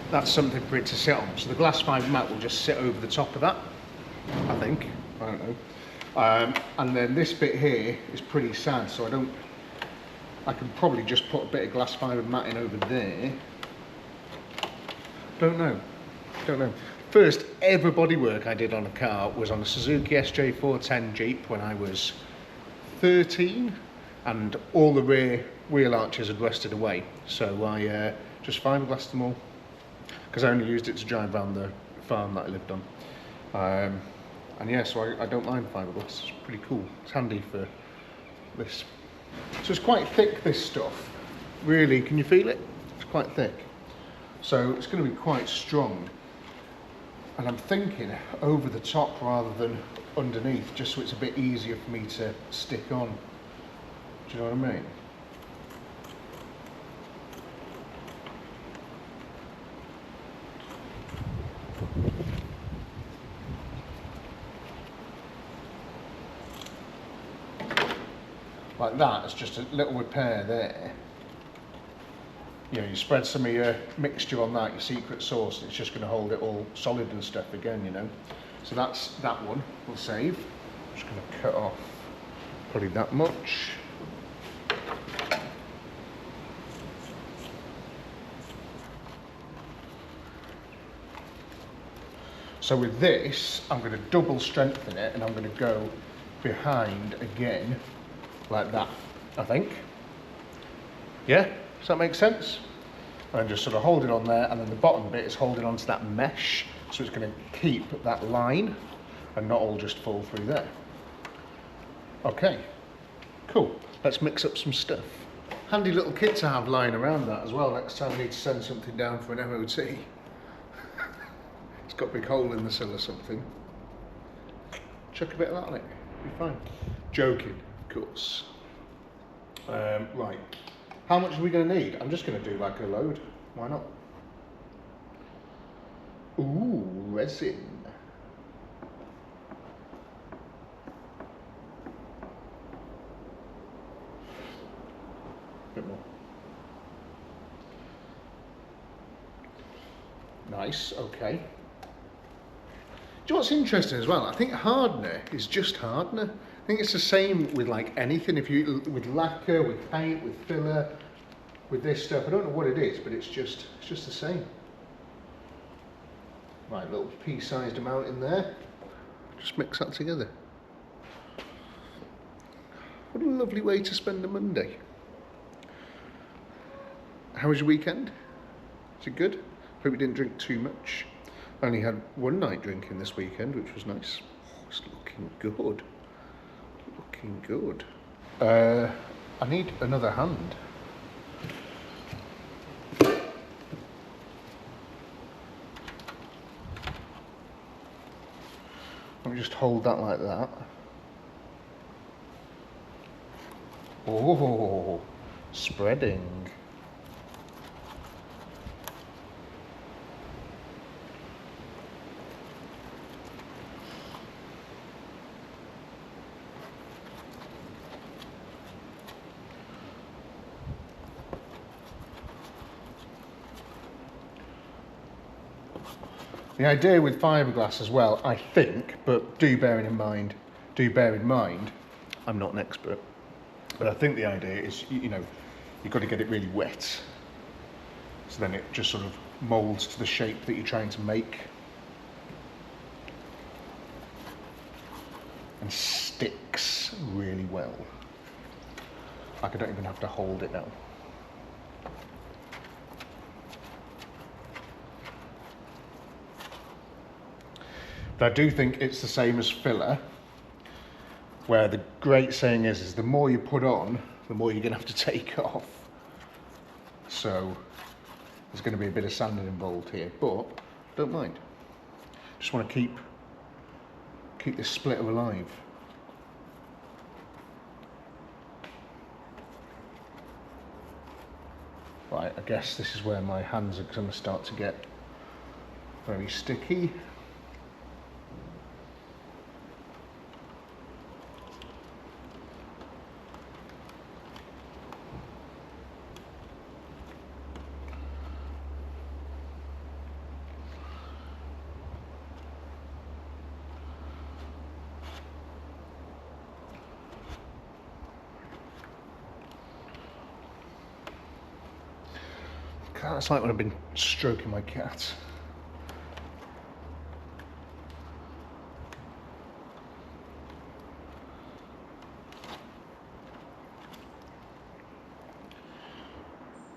that's something for it to sit on. So the glass fibre mat will just sit over the top of that, I think, I don't know. And then this bit here is pretty sad, so I can probably just put a bit of glass fibre matting over there. Don't know. First ever bodywork I did on a car was on a Suzuki SJ410 Jeep when I was 13, and all the rear wheel arches had rusted away. So I just fiberglassed them all, because I only used it to drive around the farm that I lived on. And yeah, so I don't mind fiberglass, it's pretty cool. It's handy for this. So it's quite thick, this stuff. Really, can you feel it? It's quite thick. So it's going to be quite strong. And I'm thinking over the top rather than underneath, just so it's a bit easier for me to stick on. Do you know what I mean? Like that, it's just a little repair there. You know, you spread some of your mixture on that, your secret sauce, and it's just going to hold it all solid and stuff again, you know. So that's that one, we'll save. I'm just going to cut off probably that much. So with this, I'm going to double strengthen it, and I'm going to go behind again, like that, I think. Yeah? Does that make sense? And just sort of hold it on there, and then the bottom bit is holding onto that mesh, so it's going to keep that line and not all just fall through there. Okay, cool. Let's mix up some stuff. Handy little kit to have lying around that as well, next time I need to send something down for an MOT. It's got a big hole in the sill or something. Chuck a bit of that on it, be fine. Joking, of course. Right. How much are we going to need? I'm just going to do like a load. Why not? Ooh, resin. Bit more. Nice, okay. Do you know what's interesting as well? I think hardener is just hardener. I think it's the same with like anything. If you with lacquer, with paint, with filler, with this stuff. I don't know what it is, but it's just the same. Right, little pea-sized amount in there. Just mix that together. What a lovely way to spend a Monday. How was your weekend? Is it good? Hope you didn't drink too much. I only had one night drinking this weekend, which was nice. Oh, it's looking good. Looking good. I need another hand. Let me just hold that like that. Oh, spreading. The idea with fiberglass as well, I think, but do bear in mind, I'm not an expert, but I think the idea is, you know, you've got to get it really wet, so then it just sort of moulds to the shape that you're trying to make, and sticks really well. Like I don't even have to hold it now. But I do think it's the same as filler, where the great saying is the more you put on, the more you're going to have to take off. So there's going to be a bit of sanding involved here, but don't mind. Just want to keep this splitter alive. Right, I guess this is where my hands are going to start to get very sticky. That's like when I've been stroking my cat.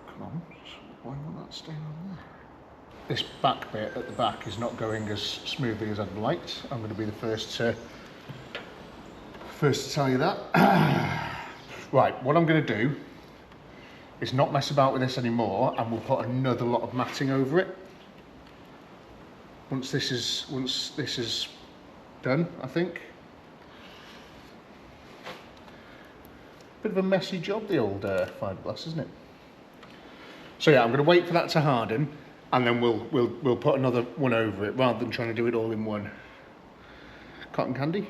Come on, why won't that stay on there? This back bit at the back is not going as smoothly as I'd liked. I'm going to be the first to tell you that. Right, what I'm going to do is not mess about with this anymore, and we'll put another lot of matting over it. Once this is done, I think. Bit of a messy job, the old fiberglass, isn't it? So yeah, I'm going to wait for that to harden, and then we'll put another one over it rather than trying to do it all in one. Cotton candy.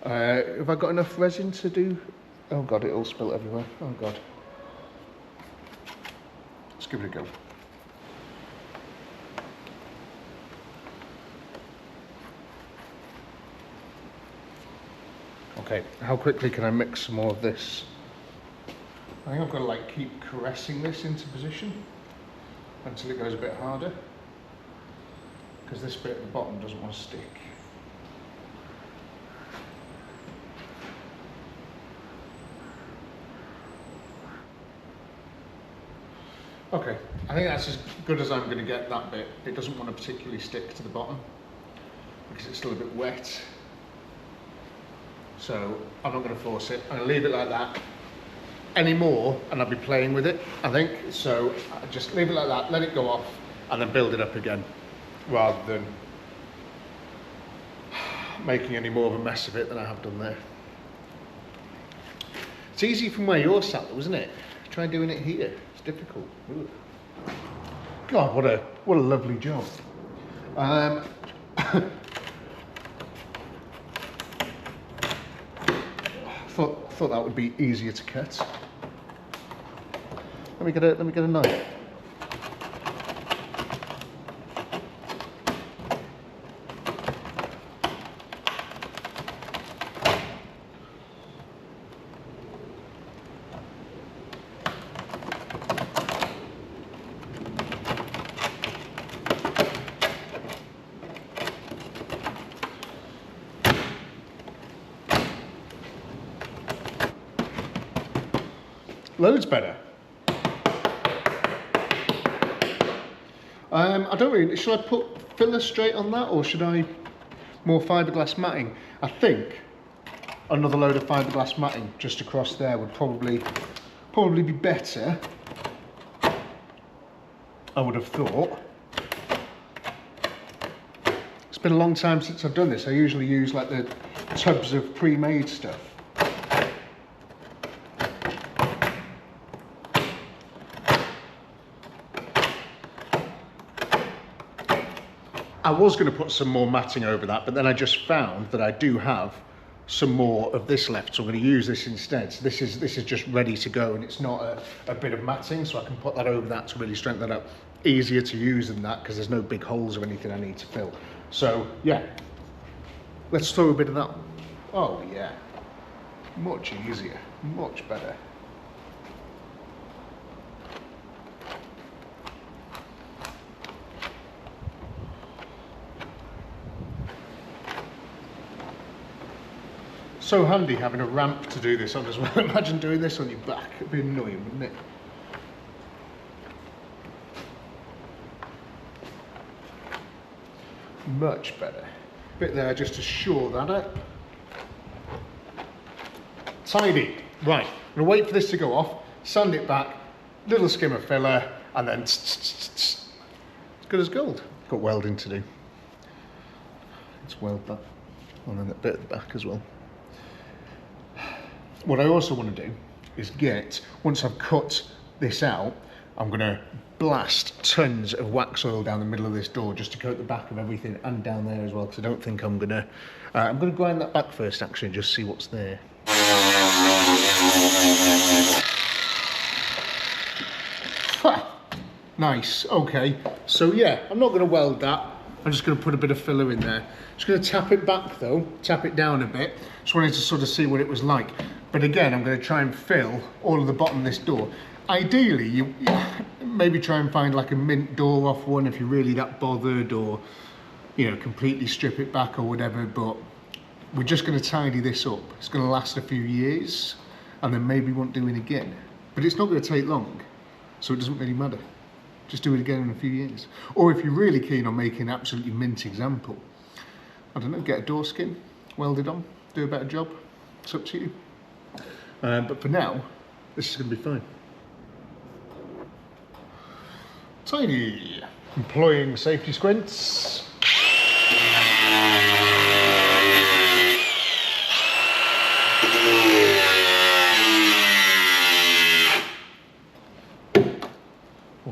Have I got enough resin to do? Oh god, it all spilt everywhere. Oh god. Let's give it a go. Okay, how quickly can I mix some more of this? I think I've got to like keep caressing this into position until it goes a bit harder, because this bit at the bottom doesn't want to stick. Okay, I think that's as good as I'm going to get that bit. It doesn't want to particularly stick to the bottom because it's still a bit wet. So I'm not going to force it. I'm going to leave it like that. Any more and I'll be playing with it, I think. So I just leave it like that, let it go off, and then build it up again, rather than making any more of a mess of it than I have done there. It's easy from where you're sat though, isn't it? Try doing it here. It's difficult. Ooh. God, what a lovely job. Thought that would be easier to cut. Let me get a knife. Loads better. I don't really, should I put filler straight on that, or should I more fiberglass matting? I think another load of fiberglass matting just across there would probably be better, I would have thought. It's been a long time since I've done this. I usually use like the tubs of pre-made stuff. I was going to put some more matting over that, but then I just found that I do have some more of this left, so I'm going to use this instead. So this is just ready to go, and it's not a bit of matting, so I can put that over that to really strengthen that up. Easier to use than that because there's no big holes or anything I need to fill. So yeah, let's throw a bit of that. Oh yeah, much easier, much better. So handy having a ramp to do this on as well. Imagine doing this on your back. It'd be annoying, wouldn't it? Much better. Bit there just to shore that up. Tidy. Right, I'm gonna wait for this to go off, sand it back, little skim of filler, and then it's good as gold. Got welding to do. Let's weld that. And then that bit at the back as well. What I also want to do is get, once I've cut this out, I'm going to blast tons of wax oil down the middle of this door just to coat the back of everything, and down there as well, because I don't think I'm going to grind that back first actually and just see what's there. Nice, okay. So yeah, I'm not going to weld that. I'm just going to put a bit of filler in there. Just going to tap it back though, tap it down a bit. Just wanted to sort of see what it was like. But again, I'm going to try and fill all of the bottom of this door. ideally, you maybe try and find like a mint door off one if you're really that bothered, or, you know, completely strip it back or whatever. But we're just going to tidy this up. It's going to last a few years, and then maybe won't do it again. But it's not going to take long, so it doesn't really matter. Just do it again in a few years. Or if you're really keen on making an absolutely mint example, I don't know, get a door skin, weld it on, do a better job. It's up to you. But for now, this is going to be fine. Tidy. Employing safety squints.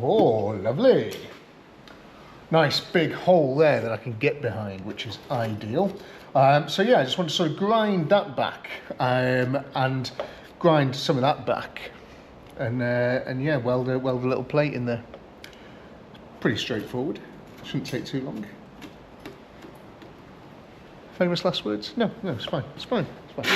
Oh, lovely. Nice big hole there that I can get behind, which is ideal. So yeah, I just want to sort of grind that back and grind some of that back, and yeah, weld a little plate in there. Pretty straightforward. Shouldn't take too long. Famous last words? No, it's fine. It's fine. It's fine.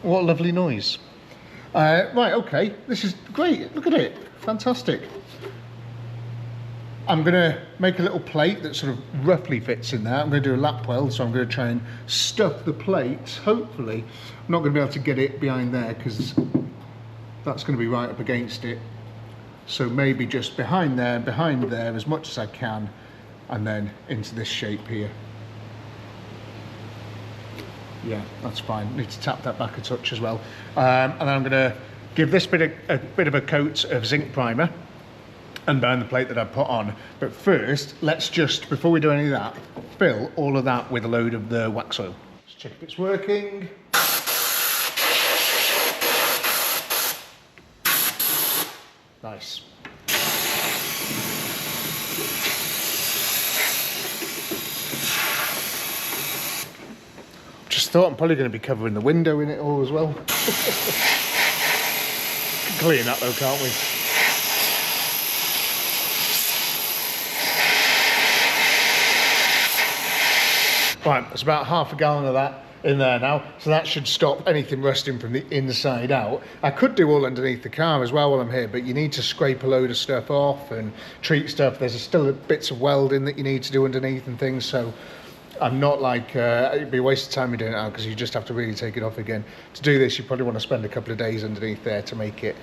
What a lovely noise. Right, okay, this is great. Look at it, fantastic. I'm gonna make a little plate that sort of roughly fits in there. I'm gonna do a lap weld, so I'm gonna try and stuff the plate. Hopefully, I'm not gonna be able to get it behind there because that's gonna be right up against it. So maybe just behind there as much as I can, and then into this shape here. Yeah, that's fine. Need to tap that back a touch as well. And then I'm going to give this a bit of a coat of zinc primer and burn the plate that I put on. But first, let's just, before we do any of that, fill all of that with a load of the wax oil. Let's check if it's working. Nice. Just thought I'm probably going to be covering the window in it all as well. Clean that though, can't we? Right, there's about half a gallon of that in there now, so that should stop anything rusting from the inside out. I could do all underneath the car as well while I'm here, but you need to scrape a load of stuff off and treat stuff. There's still bits of welding that you need to do underneath and things, so I'm not like, it'd be a waste of time you doing it now because you just have to really take it off again. To do this, you probably want to spend a couple of days underneath there to make it.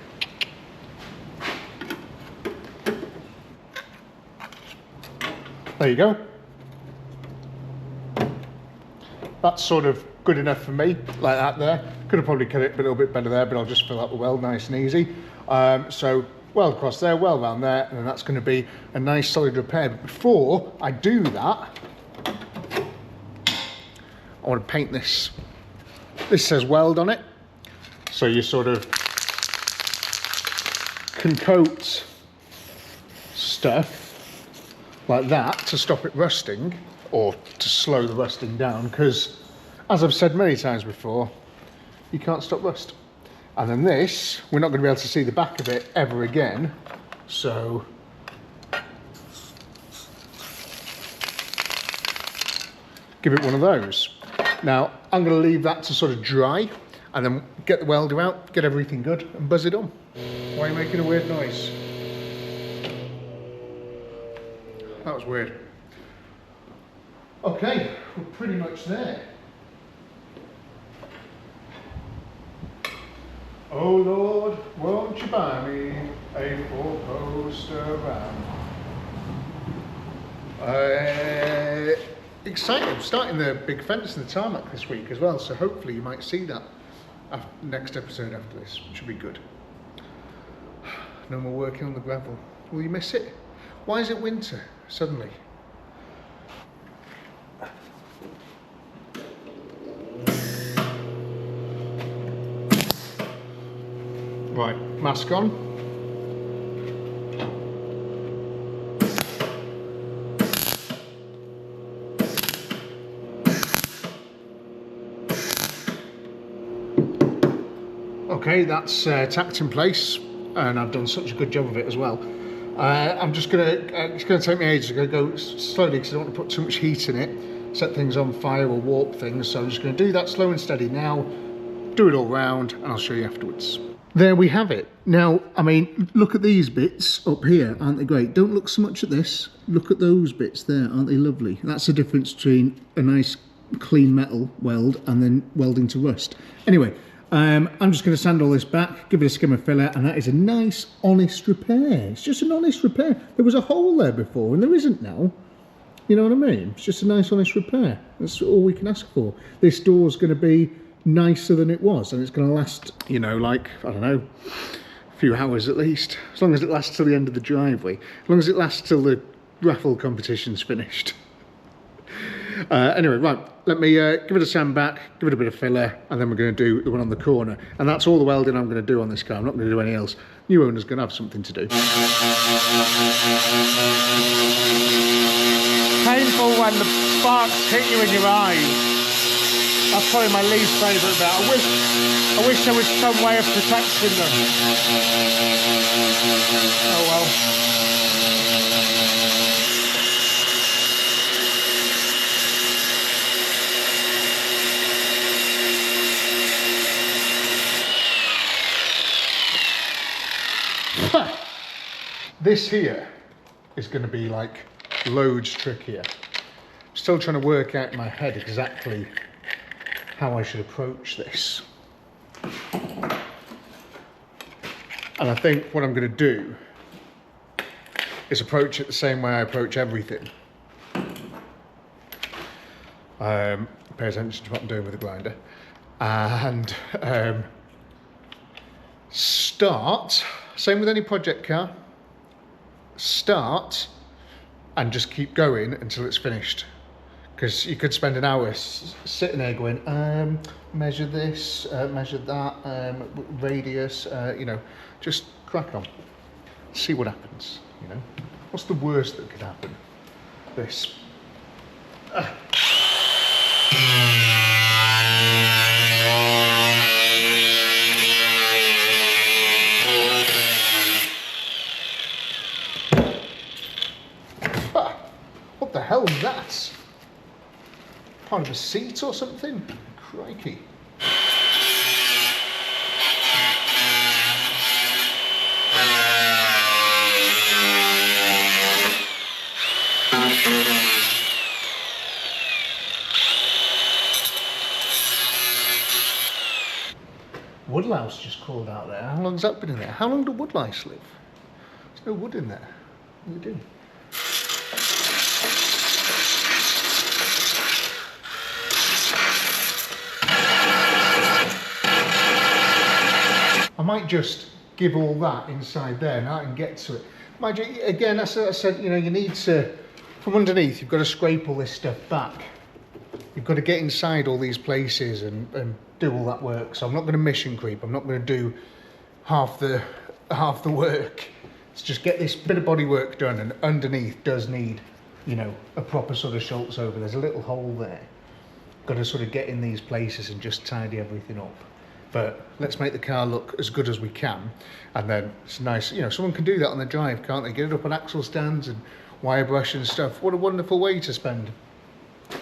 There you go. That's sort of good enough for me, like that there. Could have probably cut it a little bit better there, but I'll just fill up the weld nice and easy. So weld across there, weld around there, and then that's going to be a nice solid repair. But before I do that, I want to paint this. This says weld on it, so you sort of can coat stuff like that to stop it rusting, or to slow the rusting down, because as I've said many times before, you can't stop rust. And then this, we're not going to be able to see the back of it ever again, so give it one of those. Now, I'm going to leave that to sort of dry, and then get the welder out, get everything good, and buzz it on. Why are you making a weird noise? That was weird. Okay, we're pretty much there. Oh Lord, won't you buy me a four-poster van? Excited, I'm starting the big fence in the tarmac this week as well, so hopefully you might see that next episode after this, which will be good. No more working on the gravel. Will you miss it? Why is it winter suddenly? Right, mask on. Okay, that's tacked in place, and I've done such a good job of it as well. I'm just gonna, it's gonna take me ages. I'm gonna go slowly because I don't want to put too much heat in it, set things on fire or warp things. So I'm just gonna do that slow and steady now, do it all round, and I'll show you afterwards. There we have it. Now, I mean, look at these bits up here, aren't they great? Don't look so much at this. Look at those bits there, aren't they lovely? That's the difference between a nice clean metal weld and then welding to rust. Anyway, I'm just going to sand all this back, give it a skim of filler, and that is a nice, honest repair. It's just an honest repair. There was a hole there before, and there isn't now. You know what I mean? It's just a nice, honest repair. That's all we can ask for. This door's going to be nicer than it was, and it's going to last, you know, like, I don't know, a few hours at least. As long as it lasts till the end of the driveway. As long as it lasts till the raffle competition's finished. Anyway, right, let me give it a sand back, give it a bit of filler, and then we're going to do the one on the corner. And that's all the welding I'm going to do on this car. I'm not going to do anything else. New owner's going to have something to do. Painful when the sparks hit you in your eyes. That's probably my least favourite bit. I wish there was some way of protecting them. Oh well. This here is going to be like loads trickier. I'm still trying to work out in my head exactly how I should approach this. And I think what I'm going to do is approach it the same way I approach everything. Pay attention to what I'm doing with the grinder. And start, same with any project car, start and just keep going until it's finished. Because you could spend an hour sitting there going, measure this, measure that, radius, you know, just crack on. See what happens, you know. What's the worst that could happen? This. What the hell is that? Part of a seat or something? Crikey. Woodlouse just crawled out there. How long's that been in there? How long do woodlice live? There's no wood in there. What are they doing? I might just give all that inside there and I can get to it. Mind you, again, as I said, you know, you need to, from underneath, you've got to scrape all this stuff back. You've got to get inside all these places and do all that work. So I'm not going to mission creep. I'm not going to do half the work. It's just get this bit of bodywork done, and underneath does need, you know, a proper sort of Schultz over. There's a little hole there. Got to sort of get in these places and just tidy everything up. But let's make the car look as good as we can, and then it's nice, you know, someone can do that on the drive, can't they? Get it up on axle stands and wire brush and stuff. What a wonderful way to spend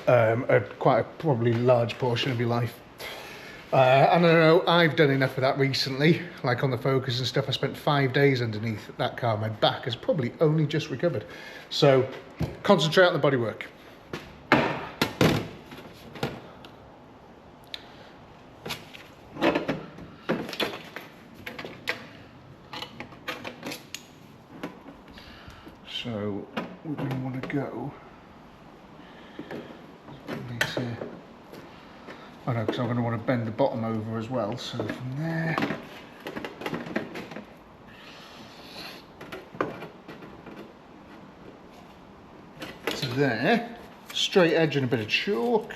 quite a probably large portion of your life. I don't know, I've done enough of that recently, like on the Focus and stuff. I spent 5 days underneath that car. My back has probably only just recovered. So concentrate on the bodywork. So we're going to want to go. Oh no, because I'm going to want to bend the bottom over as well. So from there to there, straight edge and a bit of chalk.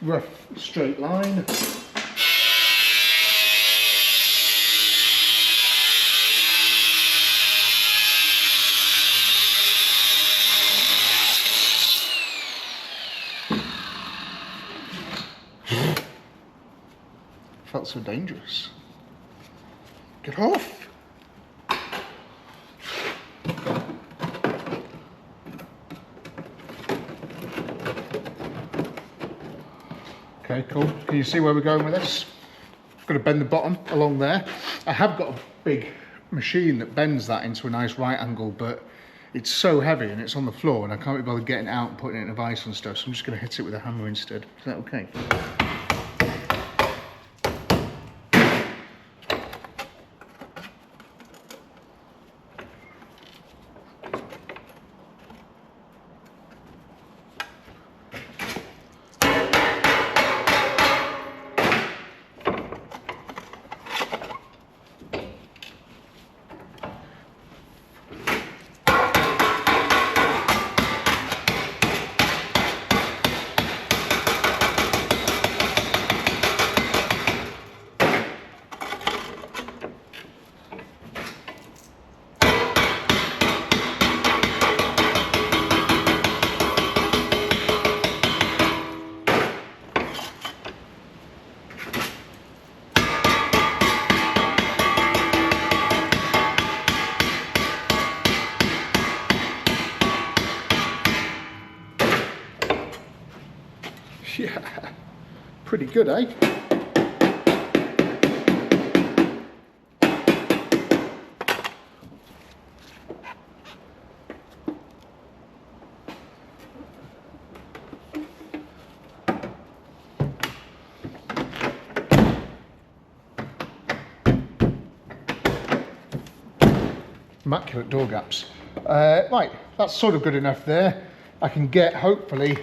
Rough straight line. felt so dangerous. Get off! Okay, cool. Can you see where we're going with this? I'm going to bend the bottom along there. I have got a big machine that bends that into a nice right angle, but it's so heavy and it's on the floor and I can't be bothered getting it out and putting it in a vise and stuff, so I'm just going to hit it with a hammer instead. Is that okay? Yeah, pretty good, eh? Immaculate door gaps. Right, that's sort of good enough there. I can get, hopefully,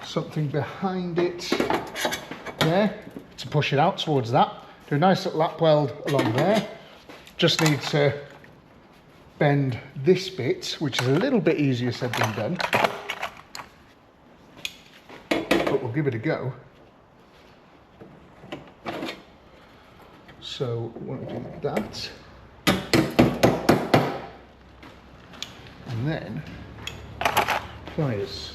something behind it there to push it out towards that. Do a nice little lap weld along there. Just need to bend this bit, which is a little bit easier said than done, but we'll give it a go. So I want to do that, and then pliers.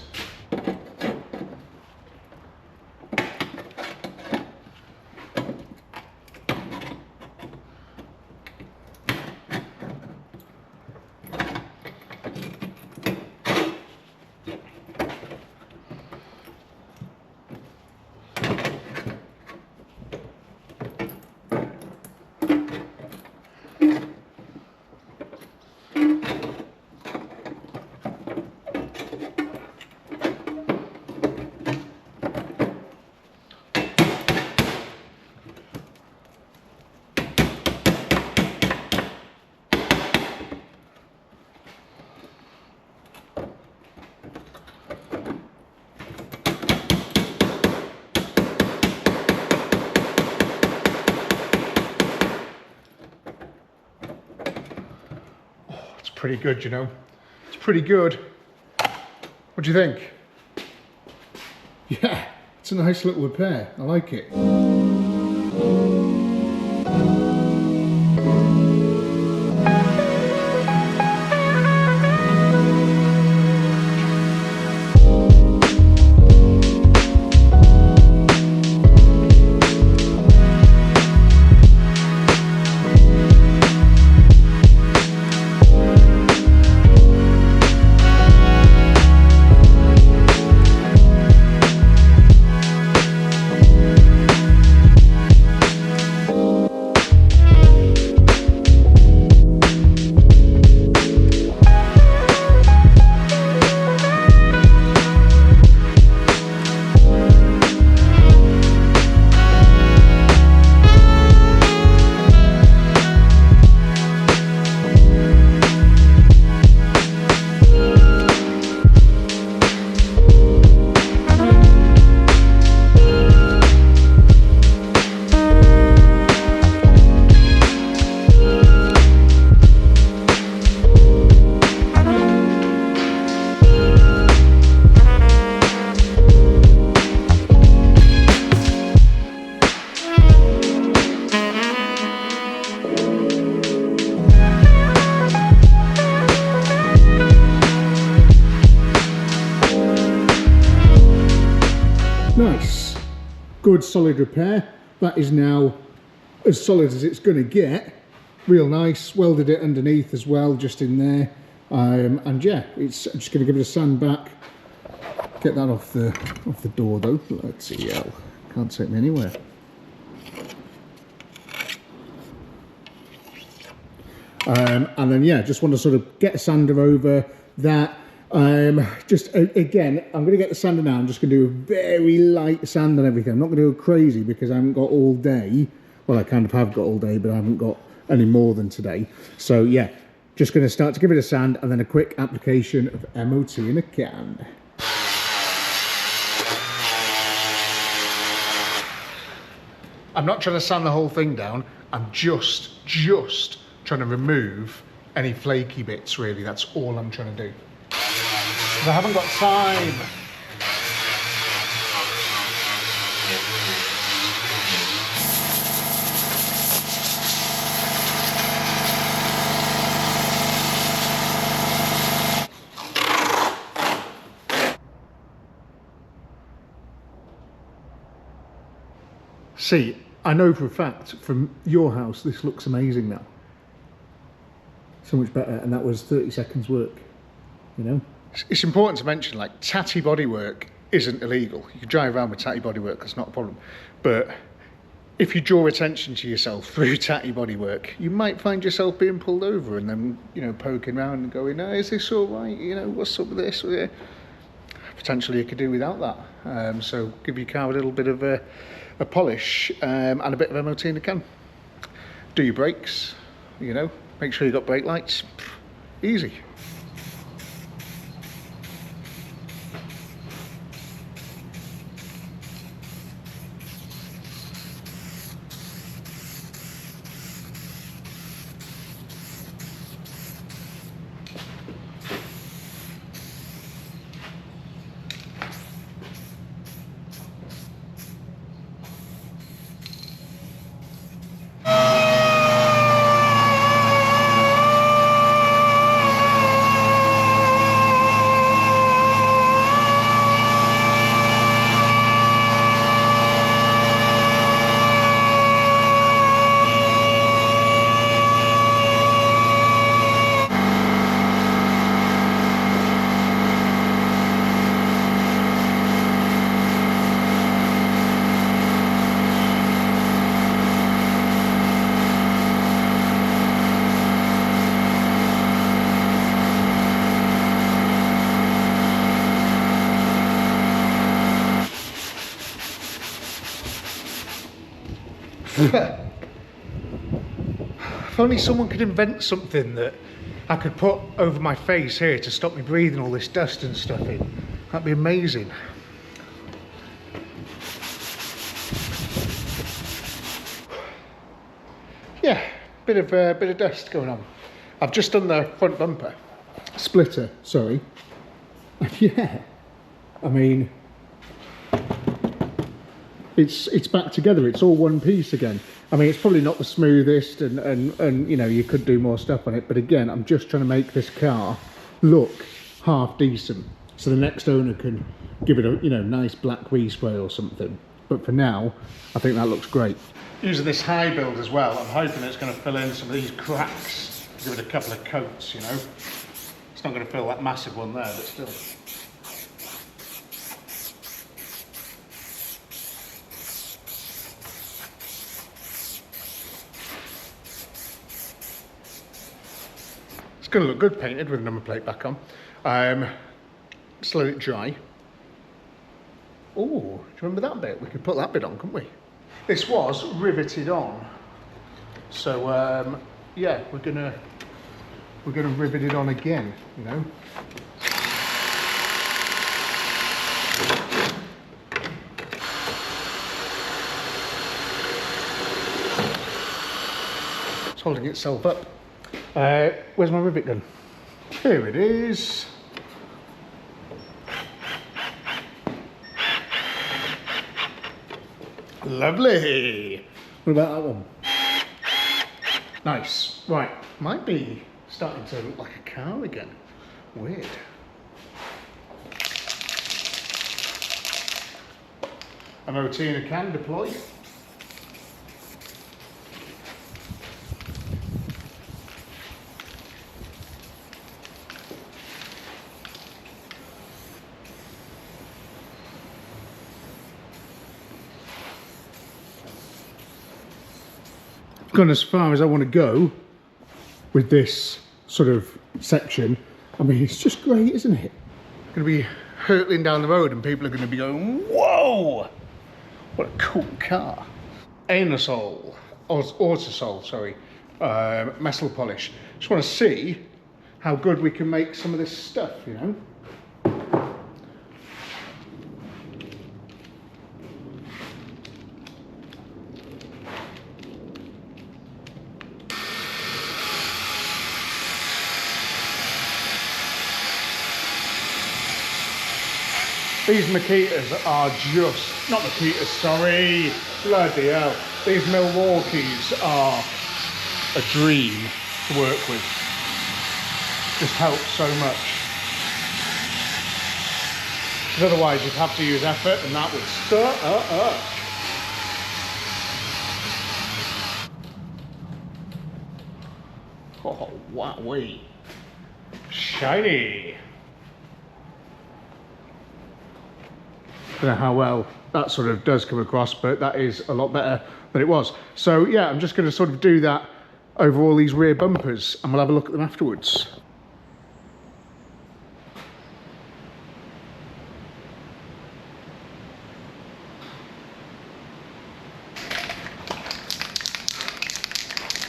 Pretty good, you know. It's pretty good. What do you think? Yeah, it's a nice little repair. I like it. Nice, good solid repair. that is now as solid as it's going to get. Real nice. Welded it underneath as well, just in there. And yeah, I'm just going to give it a sand back. Get that off the door though. Let's see. Can't take me anywhere. And then yeah, just want to sort of get a sander over that. Just again, I'm going to get the sander now. I'm just going to do a very light sand on everything. I'm not going to go crazy because I haven't got all day. Well, I kind of have got all day, but I haven't got any more than today. So yeah, just going to start to give it a sand and then a quick application of MOT in a can. I'm not trying to sand the whole thing down. I'm just trying to remove any flaky bits, really. That's all I'm trying to do. I haven't got time. See, I know for a fact from your house this looks amazing now. So much better, and that was 30 seconds work, you know? It's important to mention, like, tatty bodywork isn't illegal. You can drive around with tatty bodywork, that's not a problem. But if you draw attention to yourself through tatty bodywork, you might find yourself being pulled over and then, you know, poking around and going, oh, is this all right? You know, what's up with this? Potentially you could do without that. So give your car a little bit of a polish and a bit of MOT in the can. Do your brakes, you know, make sure you've got brake lights. Easy. If only someone could invent something that I could put over my face here to stop me breathing all this dust and stuff in. That'd be amazing. Yeah, bit of dust going on. I've just done the front bumper. Splitter, sorry. Yeah, I mean, it's back together. It's all one piece again. I mean, it's probably not the smoothest, and you know, you could do more stuff on it. But again, I'm just trying to make this car look half decent, so the next owner can give it a, you know, nice black respray or something. But for now, I think that looks great. Using this high build as well, I'm hoping it's going to fill in some of these cracks. Give it a couple of coats, you know. It's not going to fill that massive one there, but still. It's going to look good painted with a number plate back on. Just let it dry. Oh, do you remember that bit? We could put that bit on, couldn't we? This was riveted on. So yeah, we're gonna rivet it on again, you know. It's holding itself up. Where's my rivet gun? Here it is. Lovely. What about that one? Nice. Right, might be starting to look like a car again. Weird. MOT in a can, deploy. gone as far as I want to go with this sort of section. I mean, it's just great, isn't it? Going to be hurtling down the road and people are going to be going, whoa, what a cool car. Anosol, Autosol, sorry, metal polish. Just want to see how good we can make some of this stuff, you know. These Makitas are just, not Makitas, sorry, bloody hell. These Milwaukees are a dream to work with. Just helps so much. Because otherwise you'd have to use effort and that would stir up. Oh, wowee. Shiny. I don't know how well that sort of does come across, but that is a lot better than it was. So yeah, I'm just going to sort of do that over all these rear bumpers and we'll have a look at them afterwards.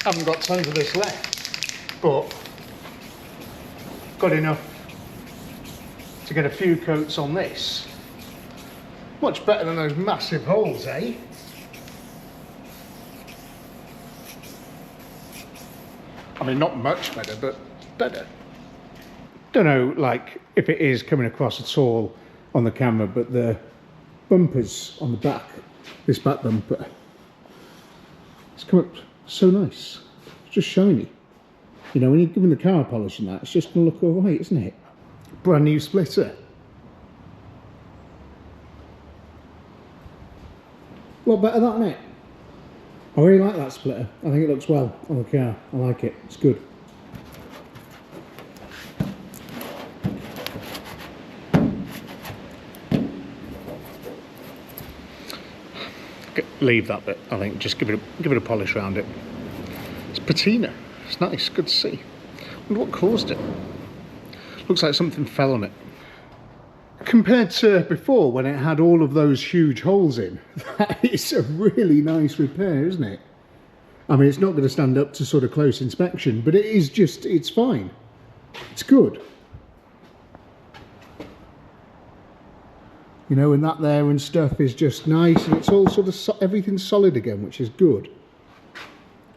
Haven't got tons of this left, but got enough to get a few coats on this. Much better than those massive holes, eh? I mean, not much better, but better. Don't know, like, if it is coming across at all on the camera, but the bumpers on the back, this back bumper, it's come up so nice. It's just shiny. You know, when you're giving the car a polish and that, it's just going to look all right, isn't it? Brand new splitter. A lot better, that, isn't it? I really like that splitter. I think it looks well on the car. I like it. It's good. Leave that bit. I think just give it a polish around it. It's patina. It's nice. Good to see. I wonder what caused it. Looks like something fell on it. Compared to before when it had all of those huge holes in, that is a really nice repair, isn't it? I mean, it's not going to stand up to sort of close inspection, but it is just, it's fine. It's good. You know, and that there and stuff is just nice, and it's all sort of, everything's solid again, which is good.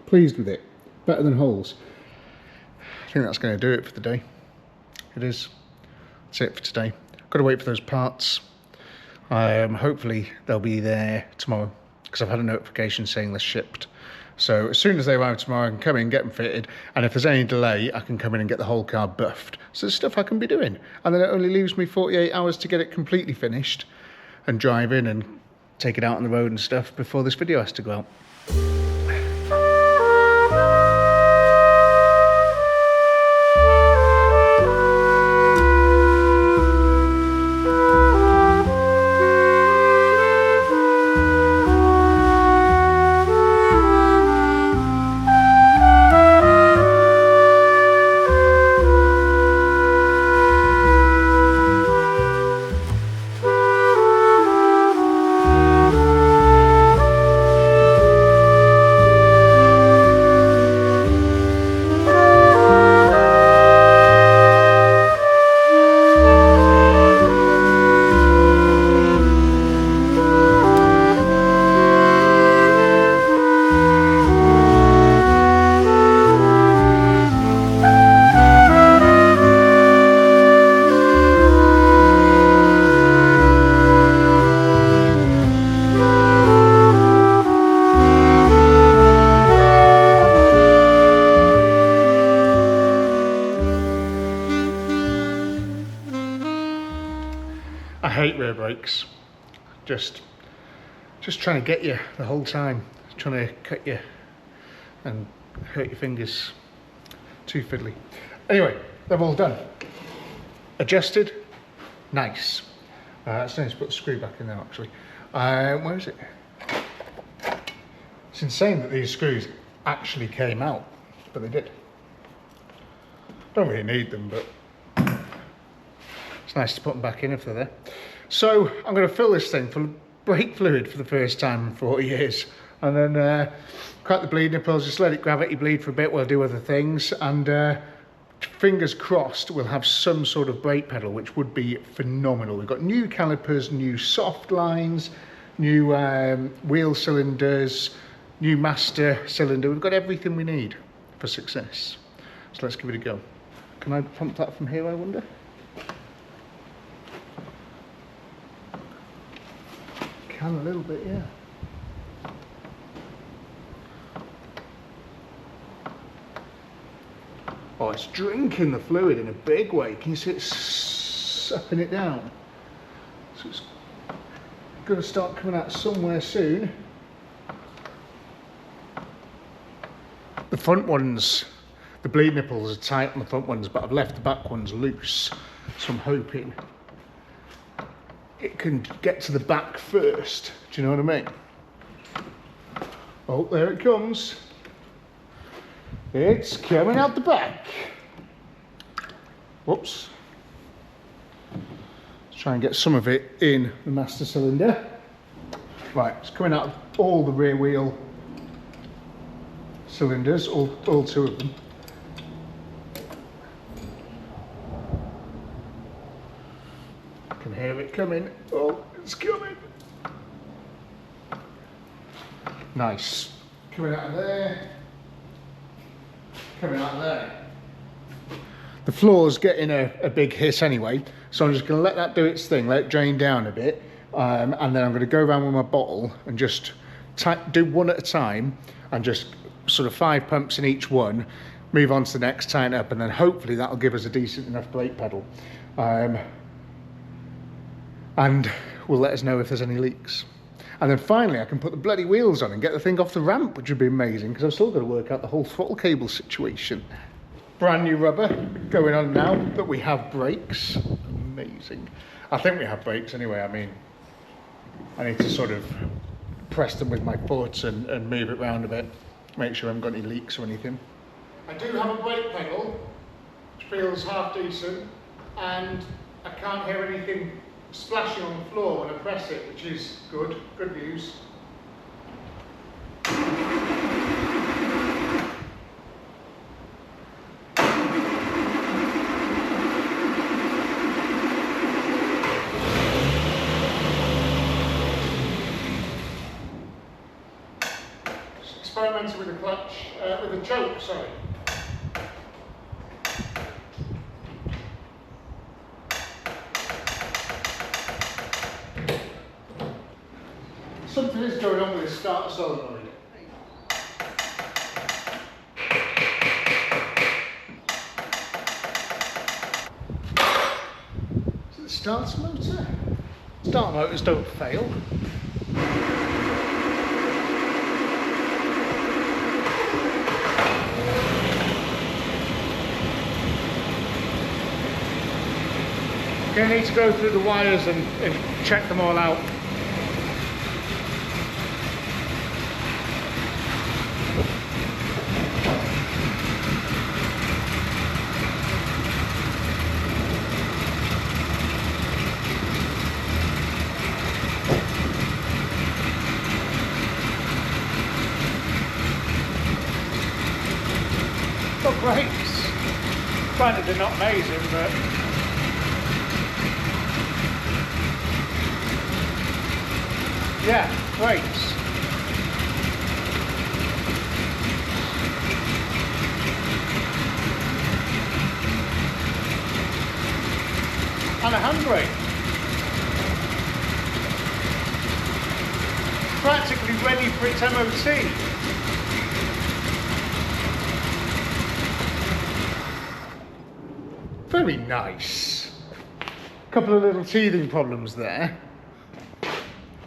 Pleased with it. Better than holes. I think that's going to do it for the day. It is. That's it for today. Got to wait for those parts. Hopefully they'll be there tomorrow because I've had a notification saying they're shipped. So as soon as they arrive tomorrow, I can come in and get them fitted. And if there's any delay, I can come in and get the whole car buffed. So there's stuff I can be doing. And then it only leaves me 48 hours to get it completely finished and drive in and take it out on the road and stuff before this video has to go out. I hate rear brakes. Just trying to get you the whole time. Trying to cut you and hurt your fingers. Too fiddly. Anyway, they're all done. Adjusted. Nice. It's nice to put the screw back in there actually. Where is it? It's insane that these screws actually came out, but they did. Don't really need them, but it's nice to put them back in if they're there. So I'm going to fill this thing full of brake fluid for the first time in 40 years, and then crack the bleed nipples, just let it gravity bleed for a bit while I do other things, and fingers crossed we'll have some sort of brake pedal, which would be phenomenal. We've got new calipers, new soft lines, new wheel cylinders, new master cylinder. We've got everything we need for success. So let's give it a go. Can I pump that from here, I wonder? Can a little bit, yeah. Oh, it's drinking the fluid in a big way. Can you see it sucking it down? So it's going to start coming out somewhere soon. The front ones, the bleed nipples are tight on the front ones, but I've left the back ones loose. So I'm hoping it can get to the back first. Do you know what I mean? Oh, there it comes. It's coming out the back. Whoops. Let's try and get some of it in the master cylinder. Right, it's coming out of all the rear wheel cylinders, all two of them. I can hear it coming. Oh, it's coming. Nice. Coming out of there. Coming out of there. The floor's getting a big hiss anyway, so I'm just going to let that do its thing, let it drain down a bit, and then I'm going to go around with my bottle and just do one at a time, and just sort of 5 pumps in each one, move on to the next, tighten up, and then hopefully that'll give us a decent enough brake pedal, and will let us know if there's any leaks. And then finally I can put the bloody wheels on and get the thing off the ramp, which would be amazing, because I've still got to work out the whole throttle cable situation. Brand new rubber going on now that we have brakes. Amazing. I think we have brakes anyway. I mean, I need to sort of press them with my foot and move it around a bit, make sure I haven't got any leaks or anything. I do have a brake pedal, which feels half decent, and I can't hear anything splashing on the floor when I press it, which is good news. Just experimenting with the clutch, with the choke, sorry. Something is going on with the starter solenoid. Is it the starter motor? Starter motors don't fail. Going to need to go through the wires and check them all out. Brakes. Granted, they're not amazing, but yeah, brakes. And a handbrake. Practically ready for its MOT. Very nice. A couple of little teething problems there.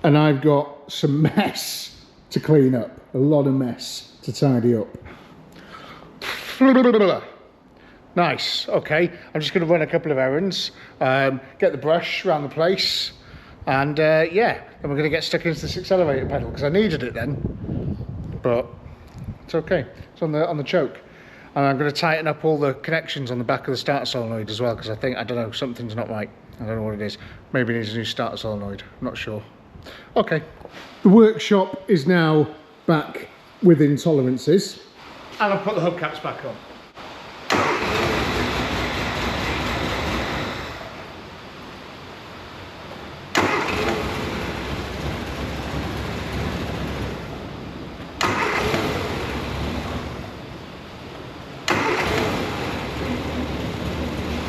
And I've got some mess to clean up. A lot of mess to tidy up. Nice, okay. I'm just going to run a couple of errands, get the brush around the place, and yeah, then we're going to get stuck into this accelerator pedal, because I needed it then. But It's okay. It's on the choke. And I'm going to tighten up all the connections on the back of the starter solenoid as well, because I think, I don't know, something's not right. I don't know what it is. Maybe it needs a new starter solenoid. I'm not sure. Okay. The workshop is now back within tolerances. And I've put the hubcaps back on.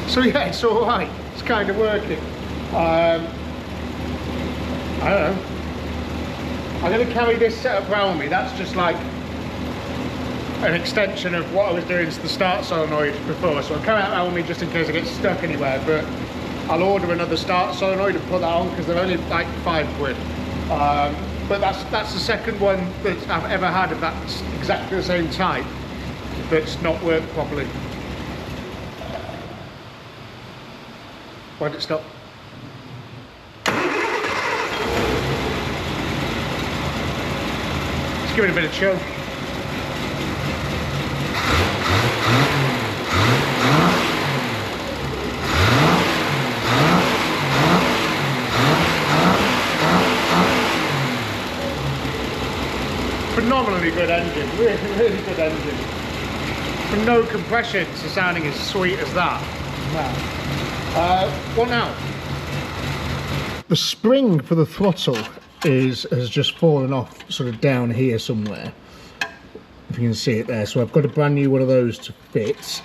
So yeah, it's all right. It's kind of working. I don't know. I'm going to carry this setup around me. That's just like an extension of what I was doing to the start solenoid before. So I'll carry that around with me just in case I get stuck anywhere. But I'll order another start solenoid and put that on because they're only like £5. But that's the second one that I've ever had of that exactly the same type that's not worked properly. Why did it stop? Just give it a bit of chill. Phenomenally good engine, really good engine. From no compression to sounding as sweet as that. Wow. What now? The spring for the throttle has just fallen off sort of down here somewhere. If you can see it there. So I've got a brand new one of those to fit.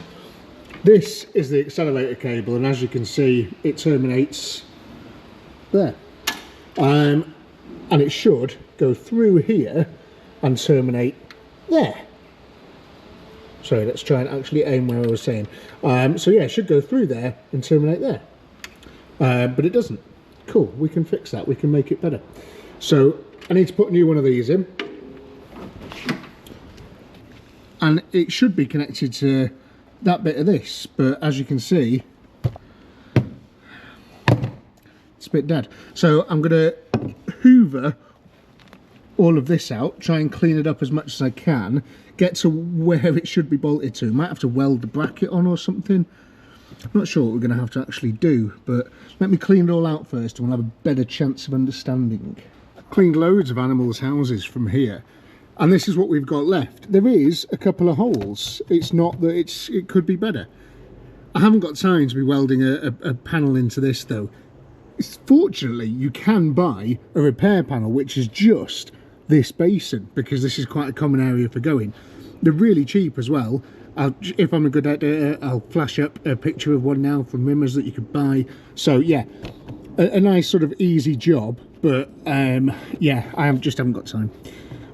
This is the accelerator cable, and as you can see, it terminates there. And it should go through here and terminate there. So let's try and actually aim where I was saying. So yeah, it should go through there and terminate there. But it doesn't. Cool, we can fix that. We can make it better. So I need to put a new one of these in. And it should be connected to that bit of this. But as you can see, it's a bit dead. So I'm going to hoover all of this out, try and clean it up as much as I can, get to where it should be bolted to. Might have to weld the bracket on or something. I'm not sure what we're going to have to actually do, but let me clean it all out first and we'll have a better chance of understanding. I've cleaned loads of animals' houses from here, and this is what we've got left. There is a couple of holes. It's not that it could be better. I haven't got time to be welding a panel into this though. Fortunately, you can buy a repair panel which is just this basin, because this is quite a common area for going. They're really cheap as well. If I'm a good editor, I'll flash up a picture of one now from Rimmers that you could buy. So yeah, a nice sort of easy job, but yeah, I just haven't got time.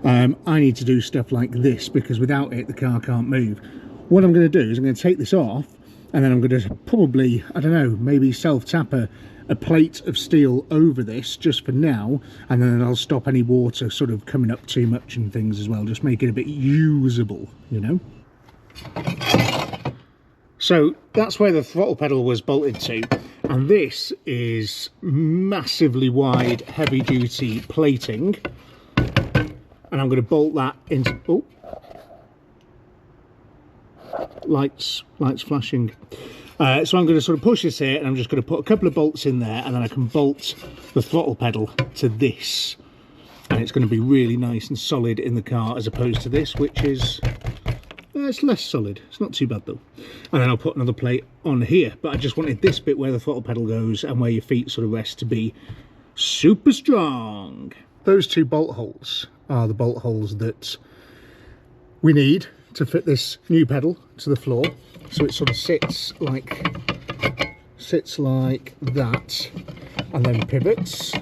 I need to do stuff like this because without it the car can't move. What I'm going to do is I'm going to take this off, and then I'm going to probably, I don't know, maybe self-tap a plate of steel over this just for now, and then I'll stop any water sort of coming up too much and things as well, just make it a bit usable, you know. So that's where the throttle pedal was bolted to, and this is massively wide heavy duty plating, and I'm going to bolt that into, oh, lights flashing. So I'm going to sort of push this here, and I'm just going to put a couple of bolts in there, and then I can bolt the throttle pedal to this, and it's going to be really nice and solid in the car, as opposed to this, which is it's less solid. It's not too bad though. And then I'll put another plate on here, but I just wanted this bit where the throttle pedal goes and where your feet sort of rest to be super strong. Those two bolt holes are the bolt holes that we need to fit this new pedal to the floor, so it sort of sits like that, and then pivots,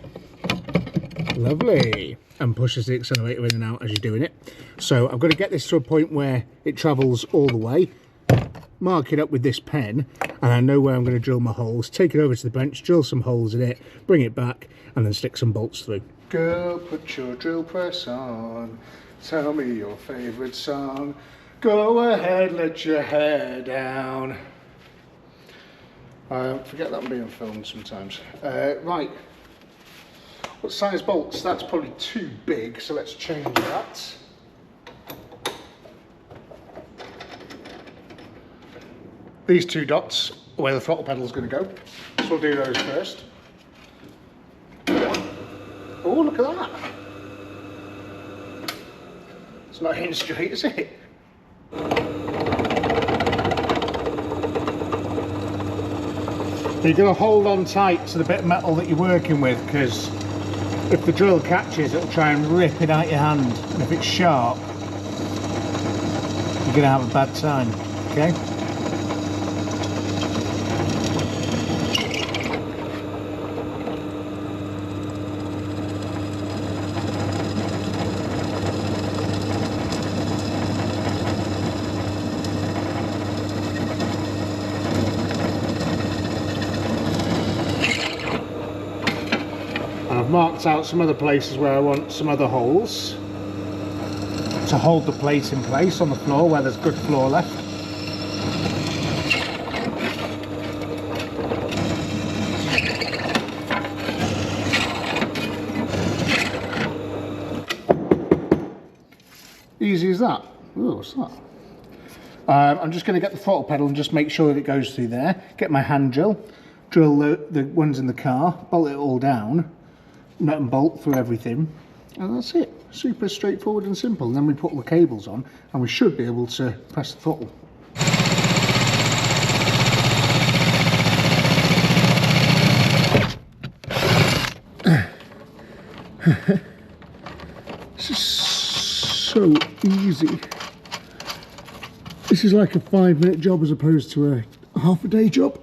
lovely, and pushes the accelerator in and out as you're doing it. So I've got to get this to a point where it travels all the way, mark it up with this pen, and I know where I'm going to drill my holes, take it over to the bench, drill some holes in it, bring it back, and then stick some bolts through. Girl, put your drill press on, tell me your favourite song. Go ahead, let your hair down. Forget that I'm being filmed sometimes. Right, what size bolts? That's probably too big, so let's change that. these two dots are where the throttle pedal is going to go. So we'll do those first. Oh, look at that. It's not hitting straight, is it? You're going to hold on tight to the bit of metal that you're working with, because if the drill catches, it'll try and rip it out your hand, and if it's sharp, you're going to have a bad time, okay? Marked out some other places where I want some other holes to hold the plate in place on the floor where there's good floor left. Easy as that. Ooh, what's that? I'm just going to get the throttle pedal and just make sure that it goes through there. Get my hand drill the ones in the car, bolt it all down, nut and bolt through everything, and that's it. Super straightforward and simple. And then we put all the cables on and we should be able to press the throttle. This is so easy. This is like a 5-minute job as opposed to a half-a-day job.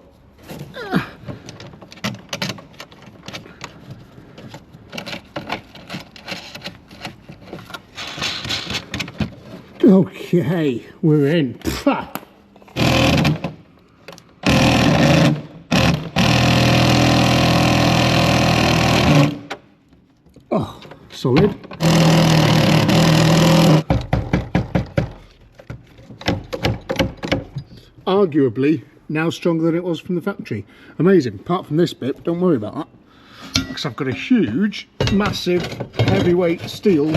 Okay, we're in. Pah. Oh, solid. Arguably now stronger than it was from the factory. Amazing. Apart from this bit, don't worry about that, because I've got a huge, massive, heavyweight steel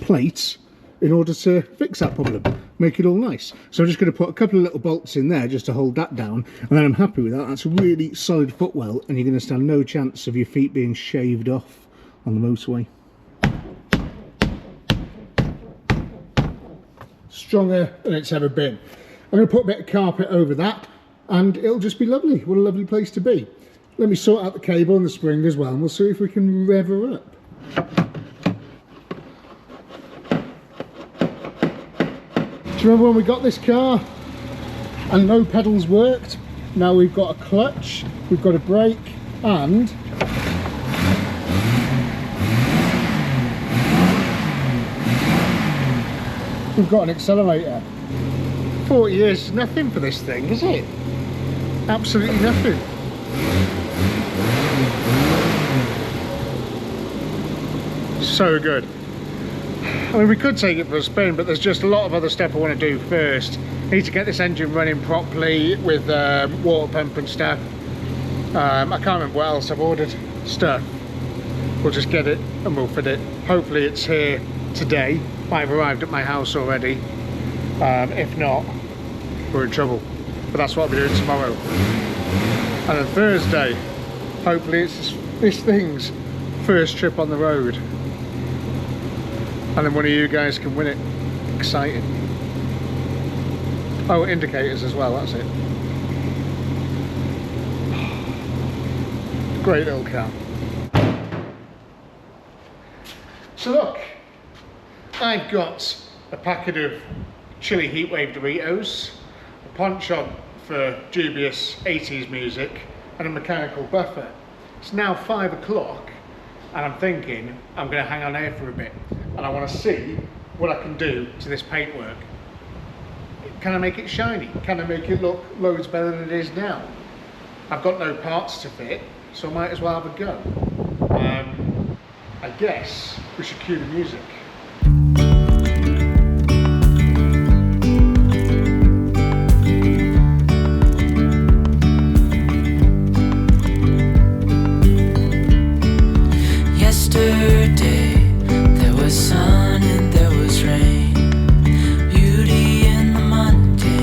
plates in order to fix that problem, make it all nice. So I'm just going to put a couple of little bolts in there just to hold that down, and then I'm happy with that. That's a really solid footwell, and you're going to stand no chance of your feet being shaved off on the motorway. Stronger than it's ever been. I'm going to put a bit of carpet over that and it'll just be lovely. What a lovely place to be. Let me sort out the cable and the spring as well, and we'll see if we can rev her up. Do you remember when we got this car and no pedals worked? Now we've got a clutch, we've got a brake, and we've got an accelerator. 40 years is nothing for this thing, is it? Absolutely nothing. So good. I mean, we could take it for a spin, but there's just a lot of other stuff I want to do first. I need to get this engine running properly with water pump and stuff. I can't remember what else I've ordered. Stuff. We'll just get it and we'll fit it. Hopefully it's here today. Might have arrived at my house already. If not, we're in trouble. But that's what we're doing tomorrow. And then Thursday, hopefully it's this thing's first trip on the road. And then one of you guys can win it. Exciting. Oh, indicators as well, that's it. Great little car. So look, I've got a packet of chili heatwave Doritos, a ponchon for dubious 80s music, and a mechanical buffer. It's now 5 o'clock and I'm thinking I'm going to hang on here for a bit, and I want to see what I can do to this paintwork. Can I make it shiny? Can I make it look loads better than it is now? I've got no parts to fit, so I might as well have a go. I guess we should cue the music. Yesterday there was sun and there was rain, beauty in the Monday.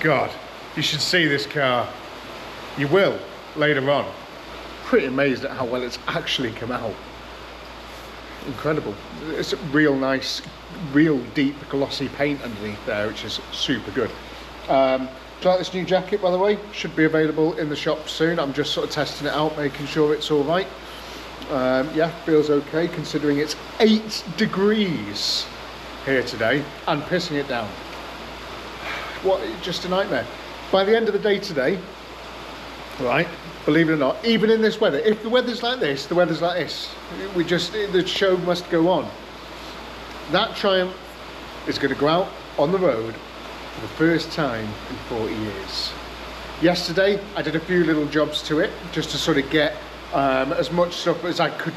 God, you should see this car. You will later on. Pretty amazed at how well it's actually come out. Incredible. It's a real nice, real deep glossy paint underneath there, which is super good. Do you like this new jacket, by the way? Should be available in the shop soon. I'm just sort of testing it out, making sure it's all right. Yeah, feels okay considering it's 8 degrees here today and pissing it down. What, just a nightmare. By the end of the day today, right, believe it or not, even in this weather, if the weather's like this, the weather's like this, the show must go on. That Triumph is going to go out on the road for the first time in 40 years. Yesterday, I did a few little jobs to it, just to sort of get as much stuff as I could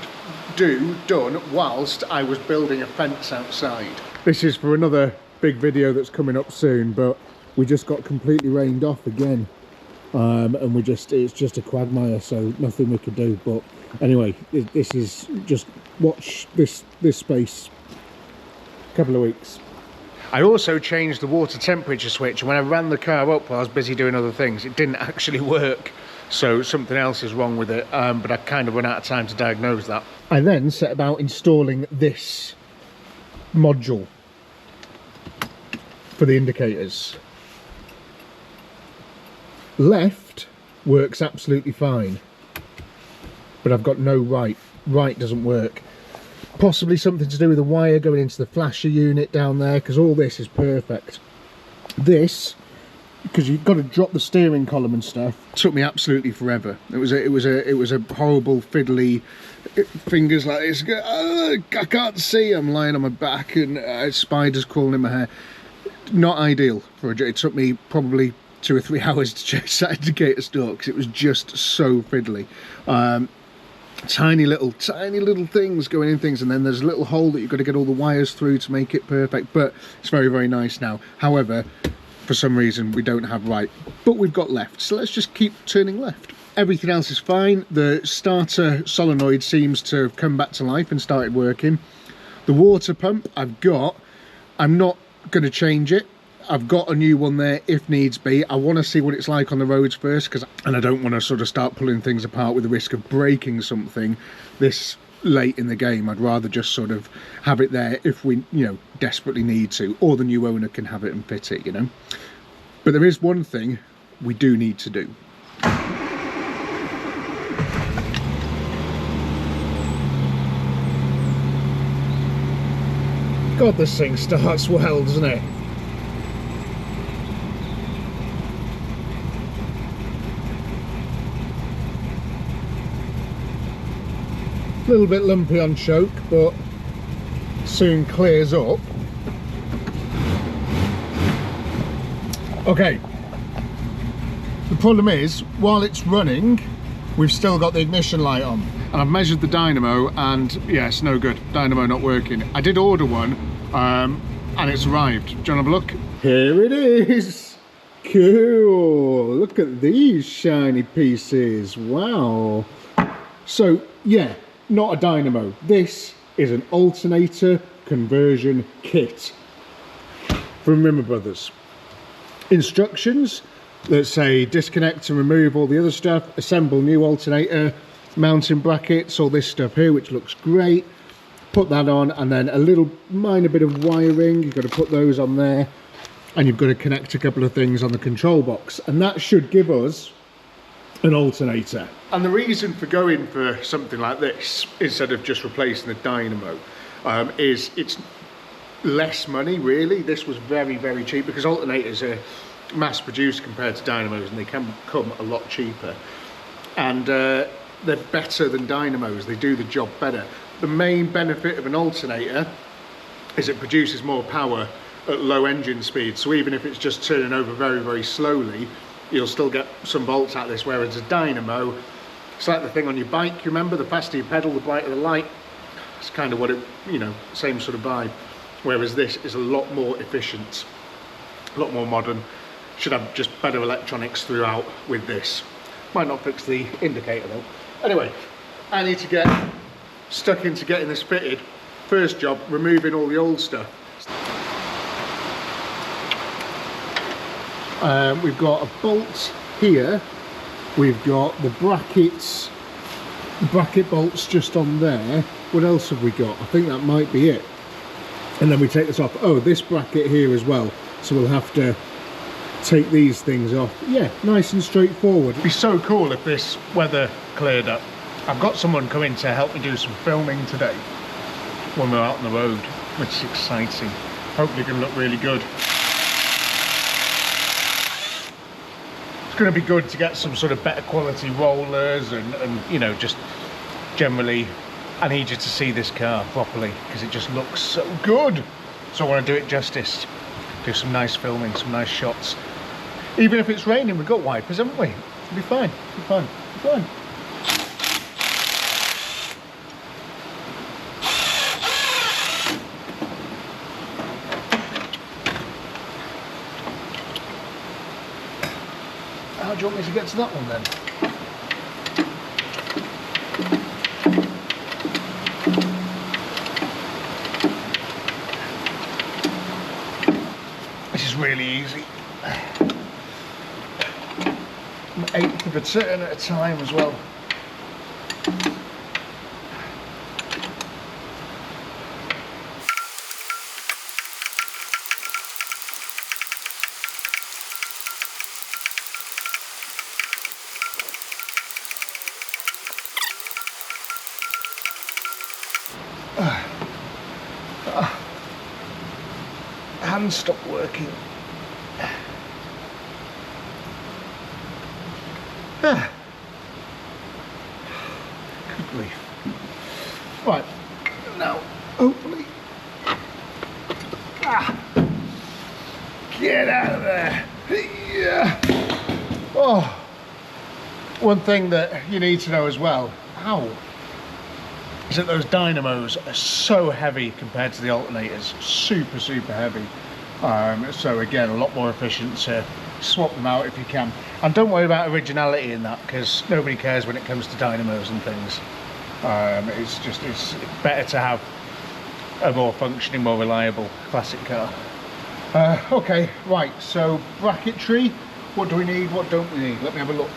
do done whilst I was building a fence outside. This is for another big video that's coming up soon, but we just got completely rained off again. And it's just a quagmire, so nothing we could do. But anyway, this is just watch this space. A couple of weeks. I also changed the water temperature switch, and when I ran the car up while I was busy doing other things, it didn't actually work. So something else is wrong with it, but I kind of run out of time to diagnose that. I then set about installing this module for the indicators. Left works absolutely fine, but I've got no right. Right doesn't work. Possibly something to do with the wire going into the flasher unit down there, because all this is perfect. This, because you've got to drop the steering column and stuff, took me absolutely forever. It was a horrible fiddly fingers like this. I can't see. I'm lying on my back and spiders crawling in my hair. Not ideal for a job. It took me probably 2 or 3 hours to change that indicator stalk because it was just so fiddly. Tiny little things going in things, and then there's a little hole that you've got to get all the wires through to make it perfect. But it's very, very nice now. However, for some reason we don't have right, but we've got left, so let's just keep turning left. Everything else is fine. The starter solenoid seems to have come back to life and started working. The water pump I'm not going to change it. I've got a new one there if needs be. I want to see what it's like on the roads first, and I don't want to sort of start pulling things apart with the risk of breaking something this late in the game. I'd rather just sort of have it there if we, you know, desperately need to, or the new owner can have it and fit it, you know. But there is one thing we do need to do. God, this thing starts well, doesn't it? A little bit lumpy on choke, but soon clears up. Okay, the problem is, while it's running, we've still got the ignition light on, and I've measured the dynamo, and yes, no good. Dynamo not working. I did order one, and it's arrived. Do you want to have a look? Here it is. Cool. Look at these shiny pieces. Wow. So yeah, not a dynamo. This is an alternator conversion kit from Rimmer Brothers. Instructions that say disconnect and remove all the other stuff, assemble new alternator, mounting brackets, all this stuff here, which looks great. Put that on, and then a little minor bit of wiring. You've got to put those on there, and you've got to connect a couple of things on the control box, and that should give us an alternator. And the reason for going for something like this instead of just replacing the dynamo is it's less money, really. This was very, very cheap, because alternators are mass produced compared to dynamos, and they can come a lot cheaper, and they're better than dynamos. They do the job better. The main benefit of an alternator is it produces more power at low engine speed, so even if it's just turning over very, very slowly, you'll still get some volts out of this. Whereas a dynamo, it's like the thing on your bike, you remember, the faster you pedal, the brighter the light. It's kind of what it, you know, same sort of vibe. Whereas this is a lot more efficient, a lot more modern. Should have just better electronics throughout with this. Might not fix the indicator though. Anyway, I need to get stuck into getting this fitted. First job, removing all the old stuff. We've got a bolt here. We've got the brackets, the bracket bolts just on there. What else have we got? I think that might be it. And then we take this off. Oh, this bracket here as well. So we'll have to take these things off. Yeah, nice and straightforward. It'd be so cool if this weather cleared up. I've got someone coming to help me do some filming today when we're out on the road, which is exciting. Hopefully it can look really good. It's going to be good to get some sort of better quality rollers and you know, just generally, I need you to see this car properly because it just looks so good. So I want to do it justice. Do some nice filming, some nice shots. Even if it's raining, we've got wipers, haven't we? It'll be fine, it'll be fine, it'll be fine. How do you want me to get to that one then? This is really easy. An eighth of a turn at a time as well. Hand stopped working. Good grief. Right, now hopefully. Get out of there. Yeah. Oh, one thing that you need to know as well, is that those dynamos are so heavy compared to the alternators. Super, super heavy. So again, a lot more efficient to swap them out if you can. And don't worry about originality in that, because nobody cares when it comes to dynamos and things. It's better to have a more functioning, more reliable classic car. Okay, right, so bracketry, what do we need, what don't we need? Let me have a look.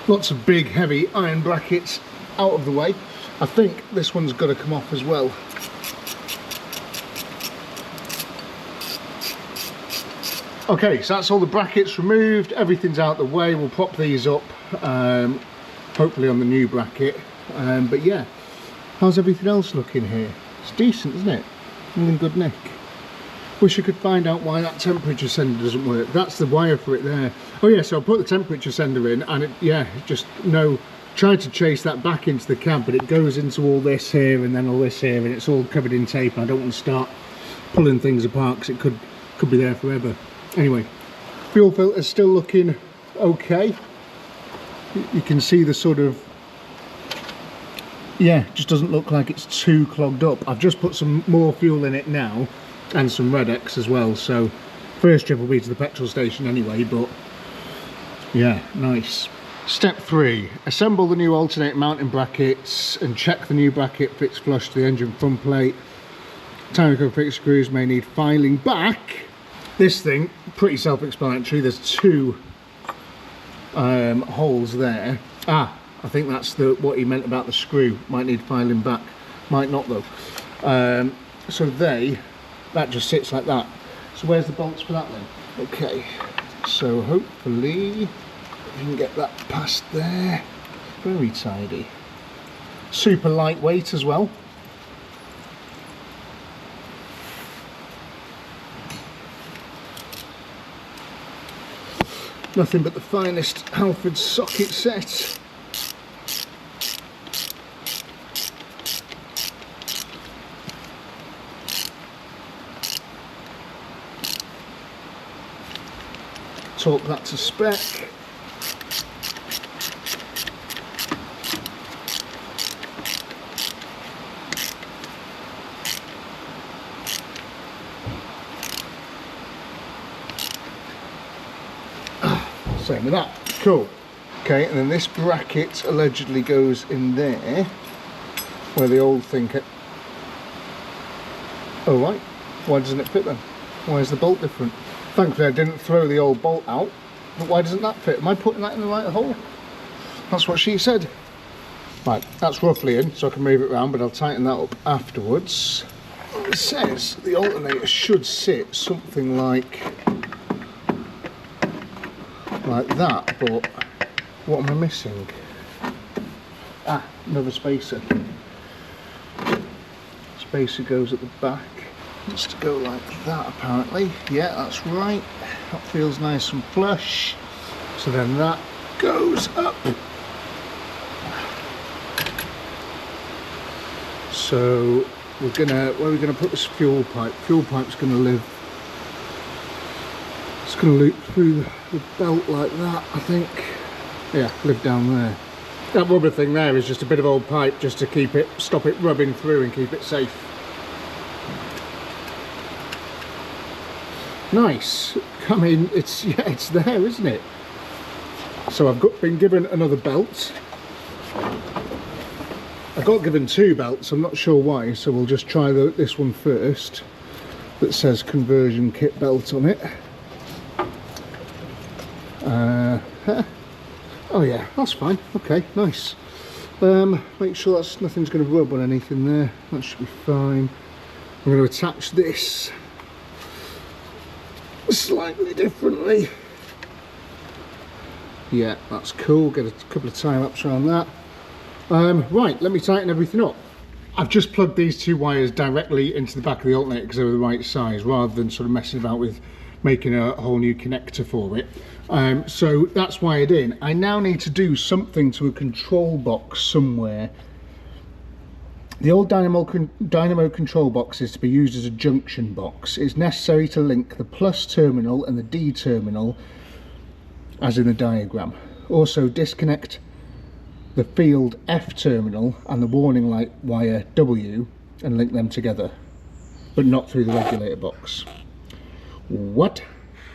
Lots of big heavy iron brackets out of the way. I think this one's got to come off as well. Okay, so that's all the brackets removed, everything's out the way. We'll prop these up, hopefully on the new bracket. But yeah, how's everything else looking here? It's decent, isn't it? In good nick. Wish I could find out why that temperature sender doesn't work. That's the wire for it there. Oh yeah, so I put the temperature sender in and tried to chase that back into the cab, but it goes into all this here and then all this here, and it's all covered in tape, and I don't want to start pulling things apart because it could be there forever. Anyway, fuel filter's still looking okay. You can see the sort of, yeah, just doesn't look like it's too clogged up. I've just put some more fuel in it now, and some Red X as well, so first trip will be to the petrol station anyway, but yeah, nice. Step 3, assemble the new alternator mounting brackets and check the new bracket fits flush to the engine front plate. Tyre fix screws may need filing back. This thing, pretty self-explanatory, there's two holes there. I think that's what he meant about the screw, might need filing back, might not though. So that just sits like that. So where's the bolts for that then? Okay, so hopefully we can get that past there. Very tidy. Super lightweight as well. Nothing but the finest Halford socket set. Torque that to spec. fine with that. Cool. Okay, and then this bracket allegedly goes in there, where the old thing kept... Oh right, why doesn't it fit then? Why is the bolt different? Thankfully I didn't throw the old bolt out, but why doesn't that fit? Am I putting that in the right hole? That's what she said. Right, that's roughly in, so I can move it around, but I'll tighten that up afterwards. It says the alternator should sit something like that, but what am I missing? Ah, another spacer. Spacer goes at the back. It's to go like that apparently. Yeah, that's right. That feels nice and flush. So then that goes up. So we're gonna, where are we gonna put this fuel pipe? Fuel pipe's gonna live, it's gonna loop through the belt like that, I think. Yeah, live down there. That rubber thing there is just a bit of old pipe just to keep it, stop it rubbing through and keep it safe. Nice. I mean, it's, yeah, it's there, isn't it? So I've been given another belt. I got given two belts, I'm not sure why, so we'll just try this one first that says conversion kit belt on it. Oh yeah, that's fine. Okay, nice. Make sure that's nothing's going to rub on anything there. That should be fine. I'm going to attach this slightly differently. Yeah, that's cool. Get a couple of tie-ups around that. Right, let me tighten everything up. I've just plugged these two wires directly into the back of the alternator because they were the right size, rather than sort of messing about with making a whole new connector for it. So that's wired in. I now need to do something to a control box somewhere. The old dynamo control box is to be used as a junction box. It's necessary to link the plus terminal and the D terminal as in the diagram. Also disconnect the field F terminal and the warning light wire W and link them together, but not through the regulator box. What?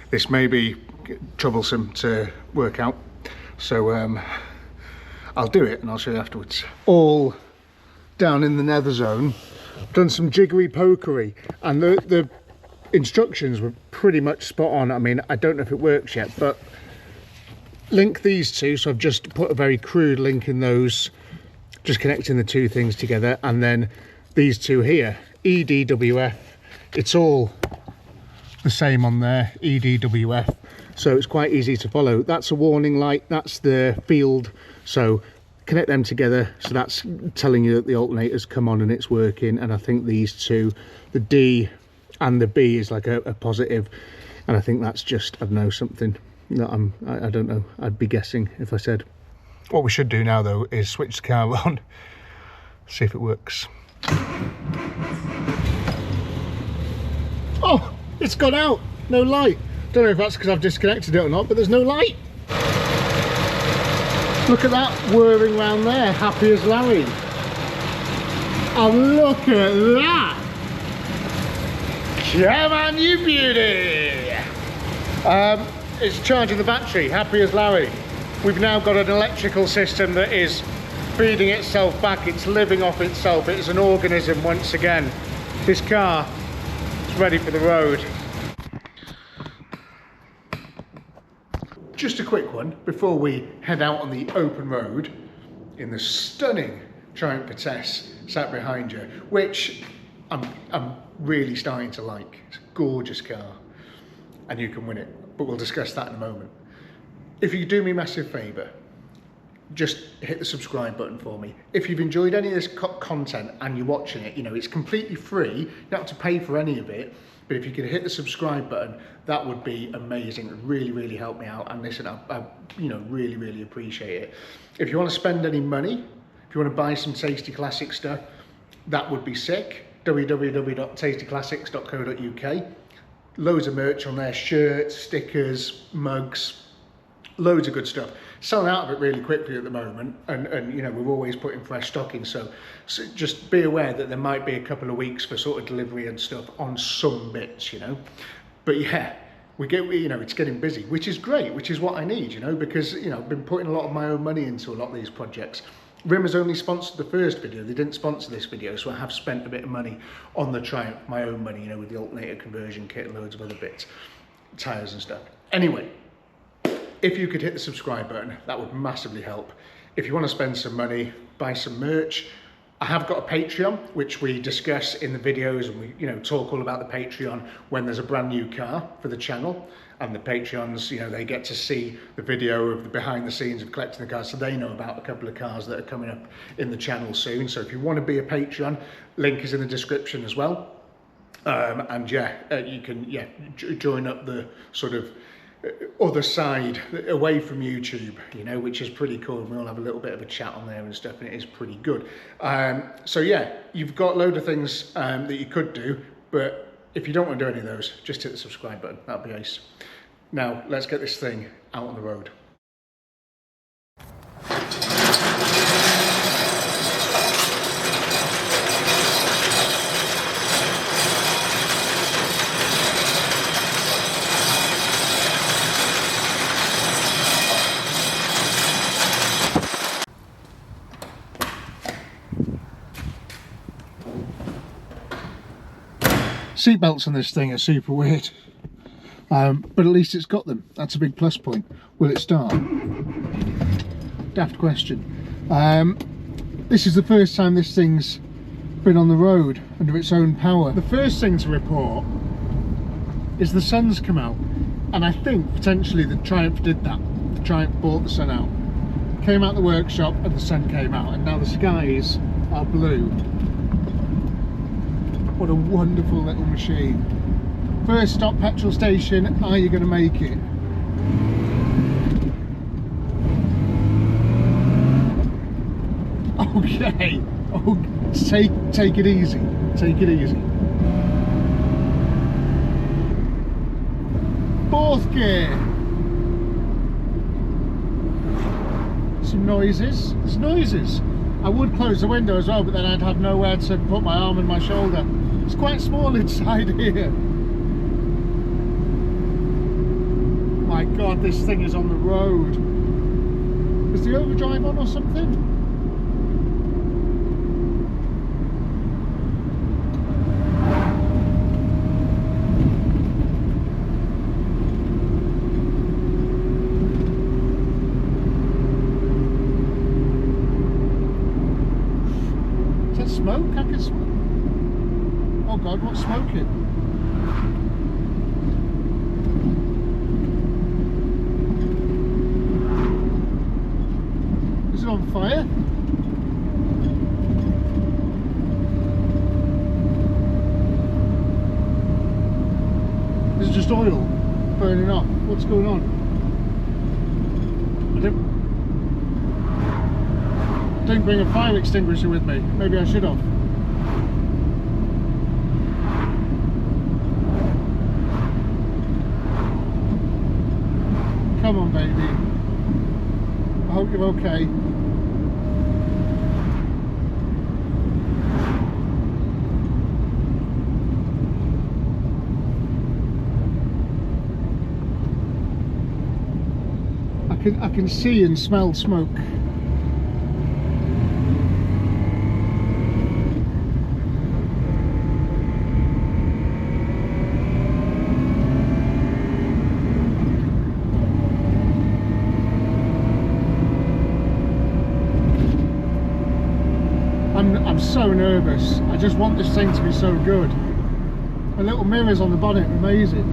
This may be troublesome to work out, so I'll do it and I'll show you afterwards. All down in the nether zone, done some jiggery pokery, and the instructions were pretty much spot on. I mean, I don't know if it works yet, but link these two, so I've just put a very crude link in those, just connecting the two things together, and then these two here, EDWF, it's all the same on there, EDWF, so it's quite easy to follow. That's a warning light, that's the field, so connect them together, so that's telling you that the alternator's come on and it's working. And I think these two, the D and the B, is like a positive, and I think that's just, I don't know, something that I don't know, I'd be guessing if I said. What we should do now though is switch the car on, see if it works. Oh, it's gone out, no light. Don't know if that's because I've disconnected it or not, but there's no light. Look at that whirring round there, happy as Larry. And look at that. Come on, you beauty. It's charging the battery, happy as Larry. We've now got an electrical system that is feeding itself back, it's living off itself, it's an organism once again. This car is ready for the road. Just a quick one before we head out on the open road in the stunning Triumphant Vitesse sat behind you, which I'm really starting to like. It's a gorgeous car and you can win it, but we'll discuss that in a moment. If you could do me a massive favour, just hit the subscribe button for me. If you've enjoyed any of this content and you're watching it, you know, it's completely free, you don't have to pay for any of it, but if you could hit the subscribe button, that would be amazing. It would really, really help me out. And listen, I you know, really, really appreciate it. If you want to spend any money, if you want to buy some Tasty Classic stuff, that would be sick. www.tastyclassics.co.uk. Loads of merch on there, shirts, stickers, mugs, loads of good stuff. Selling out of it really quickly at the moment, and you know, we're always putting fresh stock in, so just be aware that there might be a couple of weeks for sort of delivery and stuff on some bits, you know. But yeah, you know, it's getting busy, which is great, which is what I need, you know, because, you know, I've been putting a lot of my own money into a lot of these projects. RIM has only sponsored the first video, they didn't sponsor this video, so I have spent a bit of money on the Triumph, my own money, you know, with the alternator conversion kit and loads of other bits, tyres and stuff. Anyway, if you could hit the subscribe button, that would massively help. If you want to spend some money, buy some merch. I have got a Patreon, which we discuss in the videos, and we, you know, talk all about the Patreon when there's a brand new car for the channel. And the Patreons, you know, they get to see the video of the behind the scenes of collecting the cars, so they know about a couple of cars that are coming up in the channel soon. So if you want to be a Patreon, link is in the description as well. And yeah, you can join up the sort of other side away from YouTube, you know, which is pretty cool. We all have a little bit of a chat on there and stuff, and it is pretty good. So yeah, you've got a load of things that you could do, but if you don't want to do any of those, just hit the subscribe button. That'd be ace. Now let's get this thing out on the road. Seat belts on this thing are super weird, but at least it's got them. That's a big plus point. Will it start? Daft question. This is the first time this thing's been on the road under its own power. The first thing to report is the sun's come out, and I think potentially the Triumph did that. The Triumph brought the sun out, came out the workshop, and the sun came out, and now the skies are blue. What a wonderful little machine. First stop petrol station, are you going to make it? Okay, oh, take it easy, take it easy. Fourth gear. Some noises, there's noises. I would close the window as well, but then I'd have nowhere to put my arm and my shoulder. It's quite small inside here. My God, this thing is on the road. Is the overdrive on or something? Is that smoke? I can smoke. Oh God, what's smoking? Is it on fire? Is it just oil burning off? What's going on? I didn't bring a fire extinguisher with me. Maybe I should have. Come on, baby. I hope you're okay. I can see and smell smoke. I'm so nervous. I just want this thing to be so good. The little mirrors on the bonnet are amazing.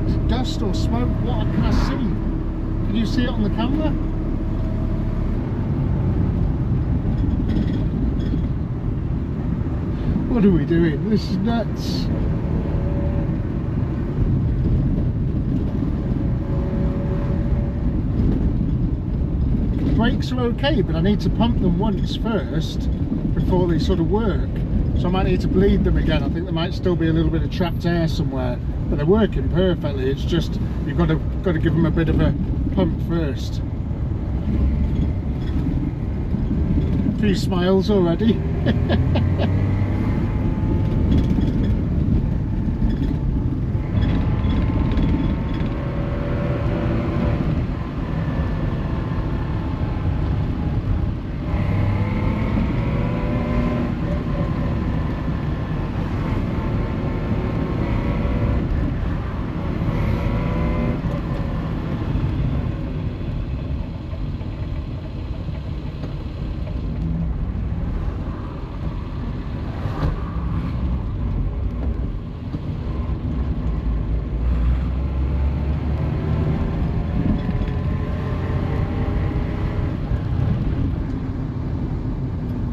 Is it dust or smoke? What can I see? Can you see it on the camera? What are we doing? This is nuts. Brakes are okay, but I need to pump them once first before they sort of work, so I might need to bleed them again. I think there might still be a little bit of trapped air somewhere, but they're working perfectly. It's just you've got to give them a bit of a pump first. A few smiles already.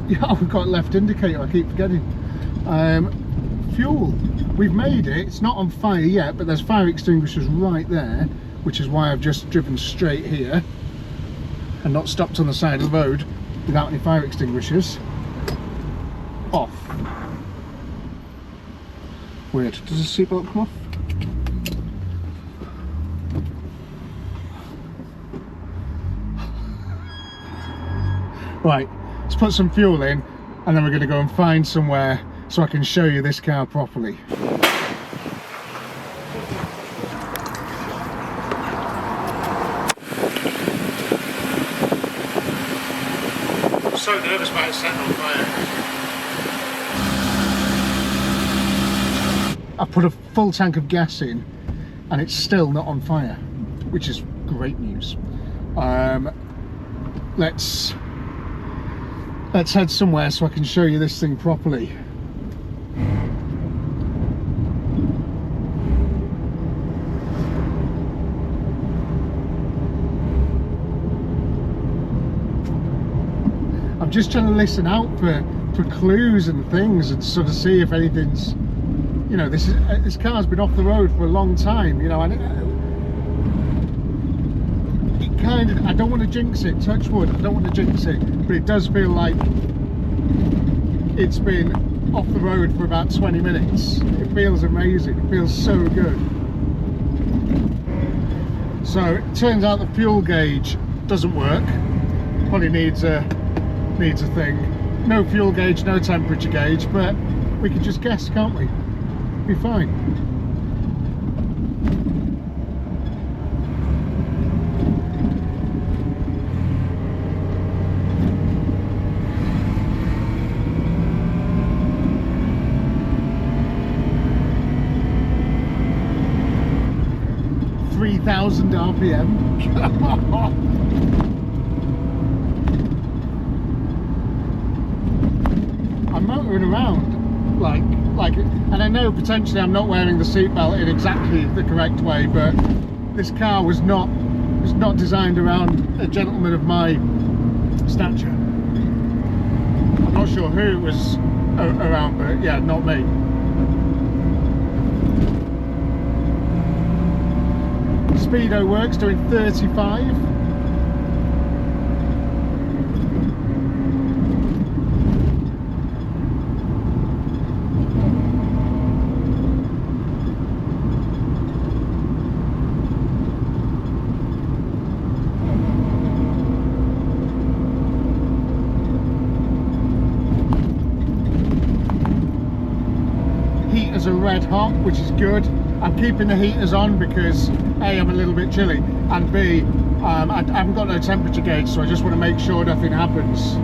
Yeah, we've got left indicator, I keep forgetting. Fuel, we've made it, it's not on fire yet, but there's fire extinguishers right there, which is why I've just driven straight here and not stopped on the side of the road without any fire extinguishers. Off. Weird, does the seatbelt come off? Right, let's put some fuel in and then we're going to go and find somewhere so I can show you this car properly. I'm so nervous about it setting on fire. I put a full tank of gas in and it's still not on fire, which is great news. Let's head somewhere so I can show you this thing properly. I'm just trying to listen out for clues and things and sort of see if anything's, you know, this car's been off the road for a long time, you know, and it kind of, I don't want to jinx it, touch wood, I don't want to jinx it, but it does feel like it's been off the road for about 20 minutes. It feels amazing, it feels so good. So it turns out the fuel gauge doesn't work, probably needs a thing. No fuel gauge, no temperature gauge, but we can just guess, can't we? Be fine. 3,000 RPM. I'm motoring around like, and I know potentially I'm not wearing the seatbelt in exactly the correct way, but this car was not designed around a gentleman of my stature. I'm not sure who it was around, but yeah, not me. Speedo works, doing 35. Heaters are red hot, which is good. I'm keeping the heaters on because A, I'm a little bit chilly, and B, I haven't got no temperature gauge, so I just want to make sure nothing happens.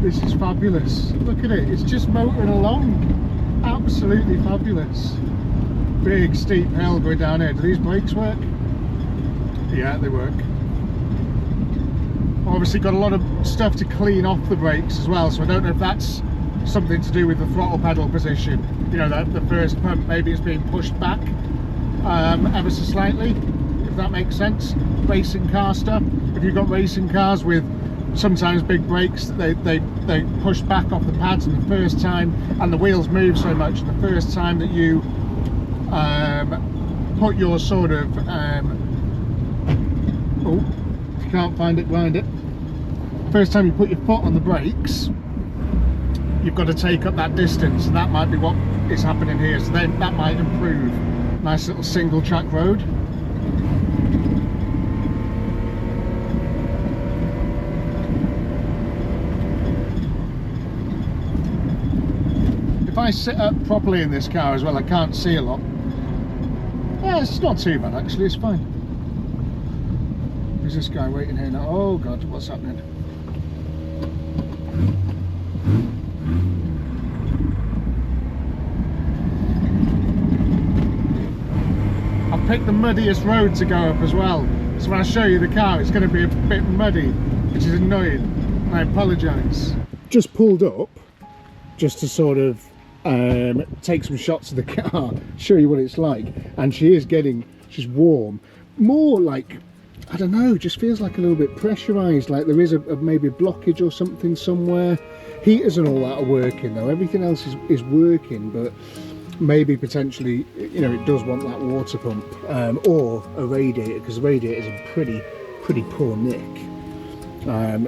This is fabulous. Look at it, it's just motoring along. Absolutely fabulous. Big steep hill going down here. Do these brakes work? Yeah, they work. Obviously got a lot of stuff to clean off the brakes as well, so I don't know if that's something to do with the throttle pedal position. You know, the first pump, maybe it's being pushed back ever so slightly, if that makes sense. Racing car stuff. If you've got racing cars with sometimes big brakes, they push back off the pads, and the first time, and the wheels move so much, the first time that you put your sort of oh, if you can't find it, wind it. First time you put your foot on the brakes, you've got to take up that distance, and that might be what is happening here, so then that might improve. Nice little single track road. If I sit up properly in this car as well, I can't see a lot. Yeah, it's not too bad actually, it's fine. Who's this guy waiting here now? Oh god, what's happening? I've picked the muddiest road to go up as well, so when I show you the car it's going to be a bit muddy, which is annoying, and I apologise. Just pulled up just to sort of take some shots of the car, show you what it's like. And she's warm, more like, I don't know, just feels like a little bit pressurized, like there is maybe a blockage or something somewhere. Heaters and all that are working though, everything else is working, but maybe potentially, you know, it does want that water pump or a radiator, because the radiator is in pretty poor nick.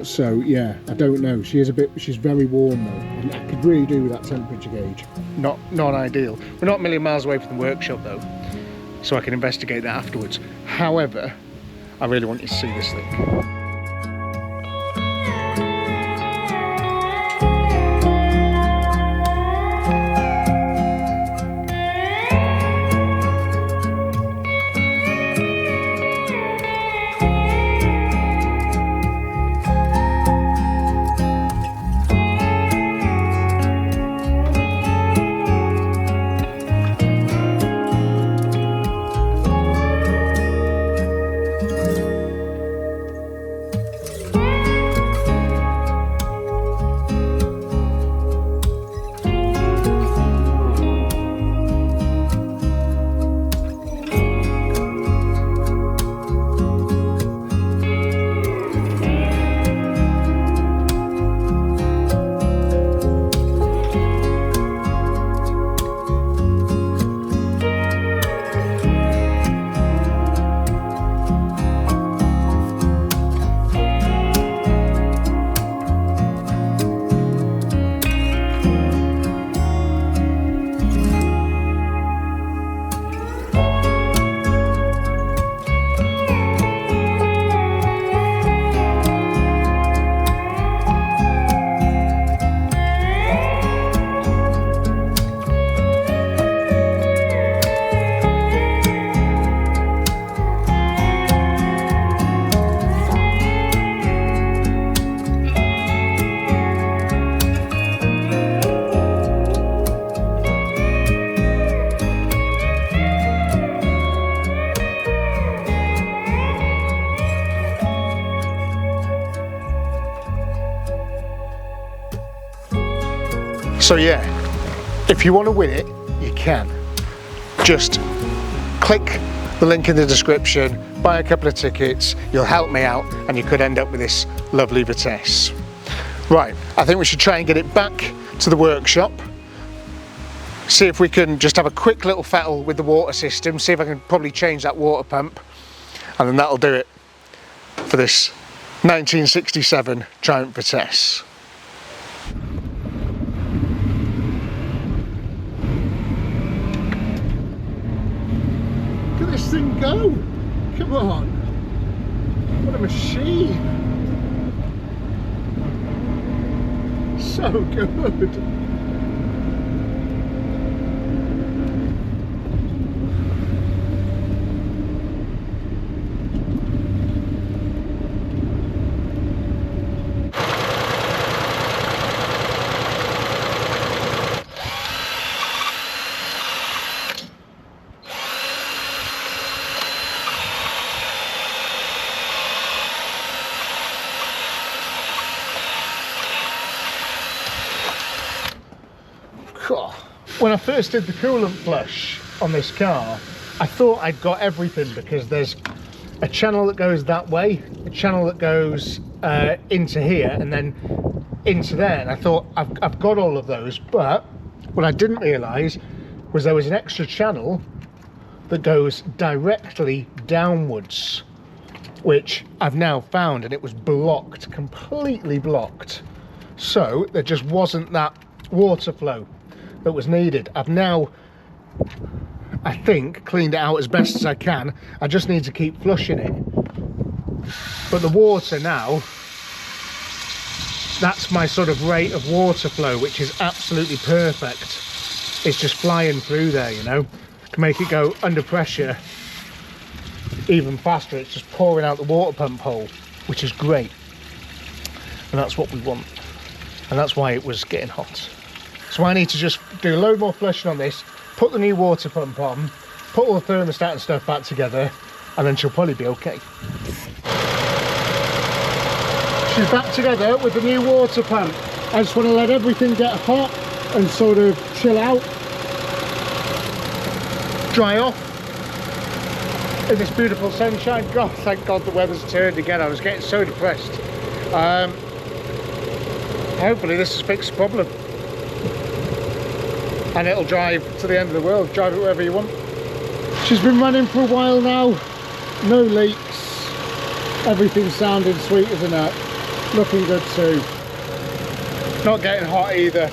So yeah, I don't know. She's very warm though, and I could really do with that temperature gauge. Not ideal. We're not a million miles away from the workshop though, so I can investigate that afterwards. However, I really want you to see this thing. So yeah, if you want to win it, you can. Just click the link in the description, buy a couple of tickets, you'll help me out, and you could end up with this lovely Vitesse. Right, I think we should try and get it back to the workshop, see if we can just have a quick little fettle with the water system, see if I can probably change that water pump, and then that'll do it for this 1967 Triumph Vitesse. Look at this thing go! Come on! What a machine! So good! When I first did the coolant flush on this car, I thought I'd got everything, because there's a channel that goes that way, a channel that goes into here, and then into there, and I thought I've got all of those. But what I didn't realise was there was an extra channel that goes directly downwards, which I've now found, and it was blocked, completely blocked. So there just wasn't that water flow that was needed. I've now, I think, cleaned it out as best as I can. I just need to keep flushing it. But the water now, that's my sort of rate of water flow, which is absolutely perfect. It's just flying through there, you know. Can make it go under pressure even faster. It's just pouring out the water pump hole, which is great. And that's what we want. And that's why it was getting hot. So I need to just do a load more flushing on this, put the new water pump on, put all the thermostat and stuff back together, and then she'll probably be okay. She's back together with the new water pump. I just want to let everything get hot and sort of chill out, dry off in this beautiful sunshine. God, thank God the weather's turned again. I was getting so depressed. Hopefully this has fixed the problem, and it'll drive to the end of the world. Drive it wherever you want. She's been running for a while now, no leaks, everything's sounding sweet as a nut, looking good too. Not getting hot either.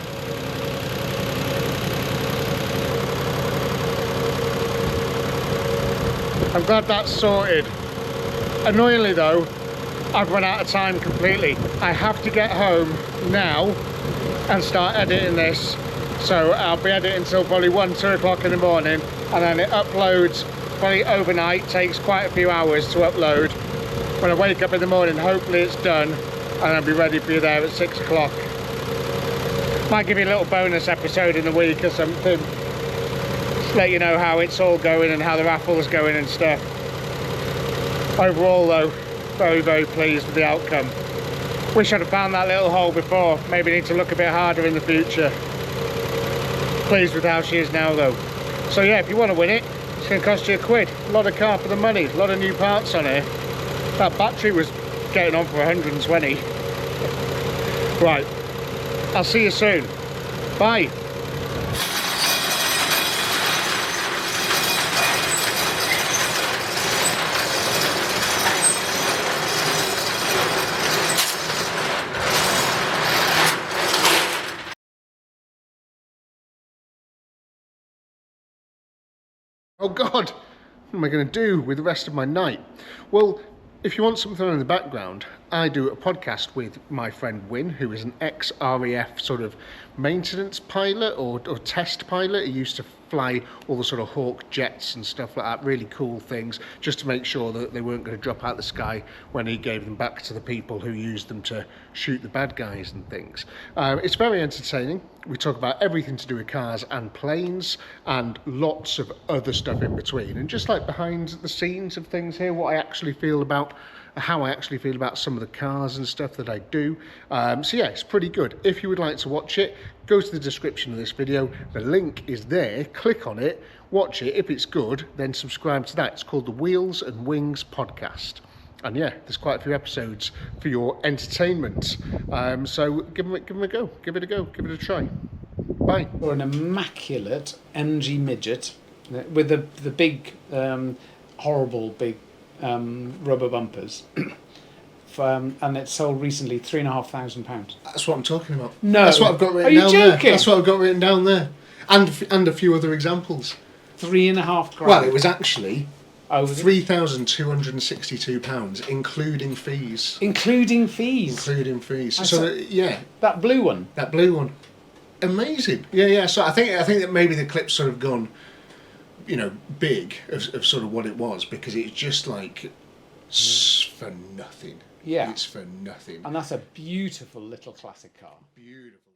I'm glad that's sorted. Annoyingly though, I've run out of time completely. I have to get home now and start editing this. So I'll be editing until probably 1, 2 o'clock in the morning, and then it uploads probably overnight, takes quite a few hours to upload. When I wake up in the morning, hopefully it's done, and I'll be ready for you there at 6 o'clock. Might give you a little bonus episode in the week or something. Just let you know how it's all going and how the raffle's going and stuff. Overall though, very, very pleased with the outcome. Wish I'd have found that little hole before. Maybe need to look a bit harder in the future. Pleased with how she is now though. So yeah, if you want to win it, it's going to cost you £1. A lot of car for the money, a lot of new parts on here. That battery was getting on for 120. Right, I'll see you soon. Bye. Oh God, what am I going to do with the rest of my night? Well, if you want something in the background, I do a podcast with my friend WYNNE, who is an ex-RAF sort of maintenance pilot or test pilot. He used to fly all the sort of Hawk jets and stuff like that, really cool things, just to make sure that they weren't going to drop out the sky when he gave them back to the people who used them to shoot the bad guys and things. It's very entertaining. We talk about everything to do with cars and planes and lots of other stuff in between, and just like behind the scenes of things here, what I actually feel about, how I actually feel about some of the cars and stuff that I do. So yeah, it's pretty good. If you would like to watch it, go to the description of this video. The link is there. Click on it, watch it. If it's good, then subscribe to that. It's called the Wheels and Wings Podcast. And yeah, there's quite a few episodes for your entertainment. So give it a go. Give it a go. Give it a try. Bye. Or an immaculate MG midget with the big, horrible big rubber bumpers. And it sold recently £3,500. That's what I'm talking about. No, that's what I've got written down there. joking? That's what I've got written down there, and a few other examples. £3,500. Well, it was actually £3,262, including fees. Including fees. Including fees. So yeah, that blue one. That blue one, amazing. Yeah. So I think that maybe the clip's sort of gone, you know, big of sort of what it was, because it's just like for nothing. Yeah, it's for nothing. And that's a beautiful little classic car. Beautiful.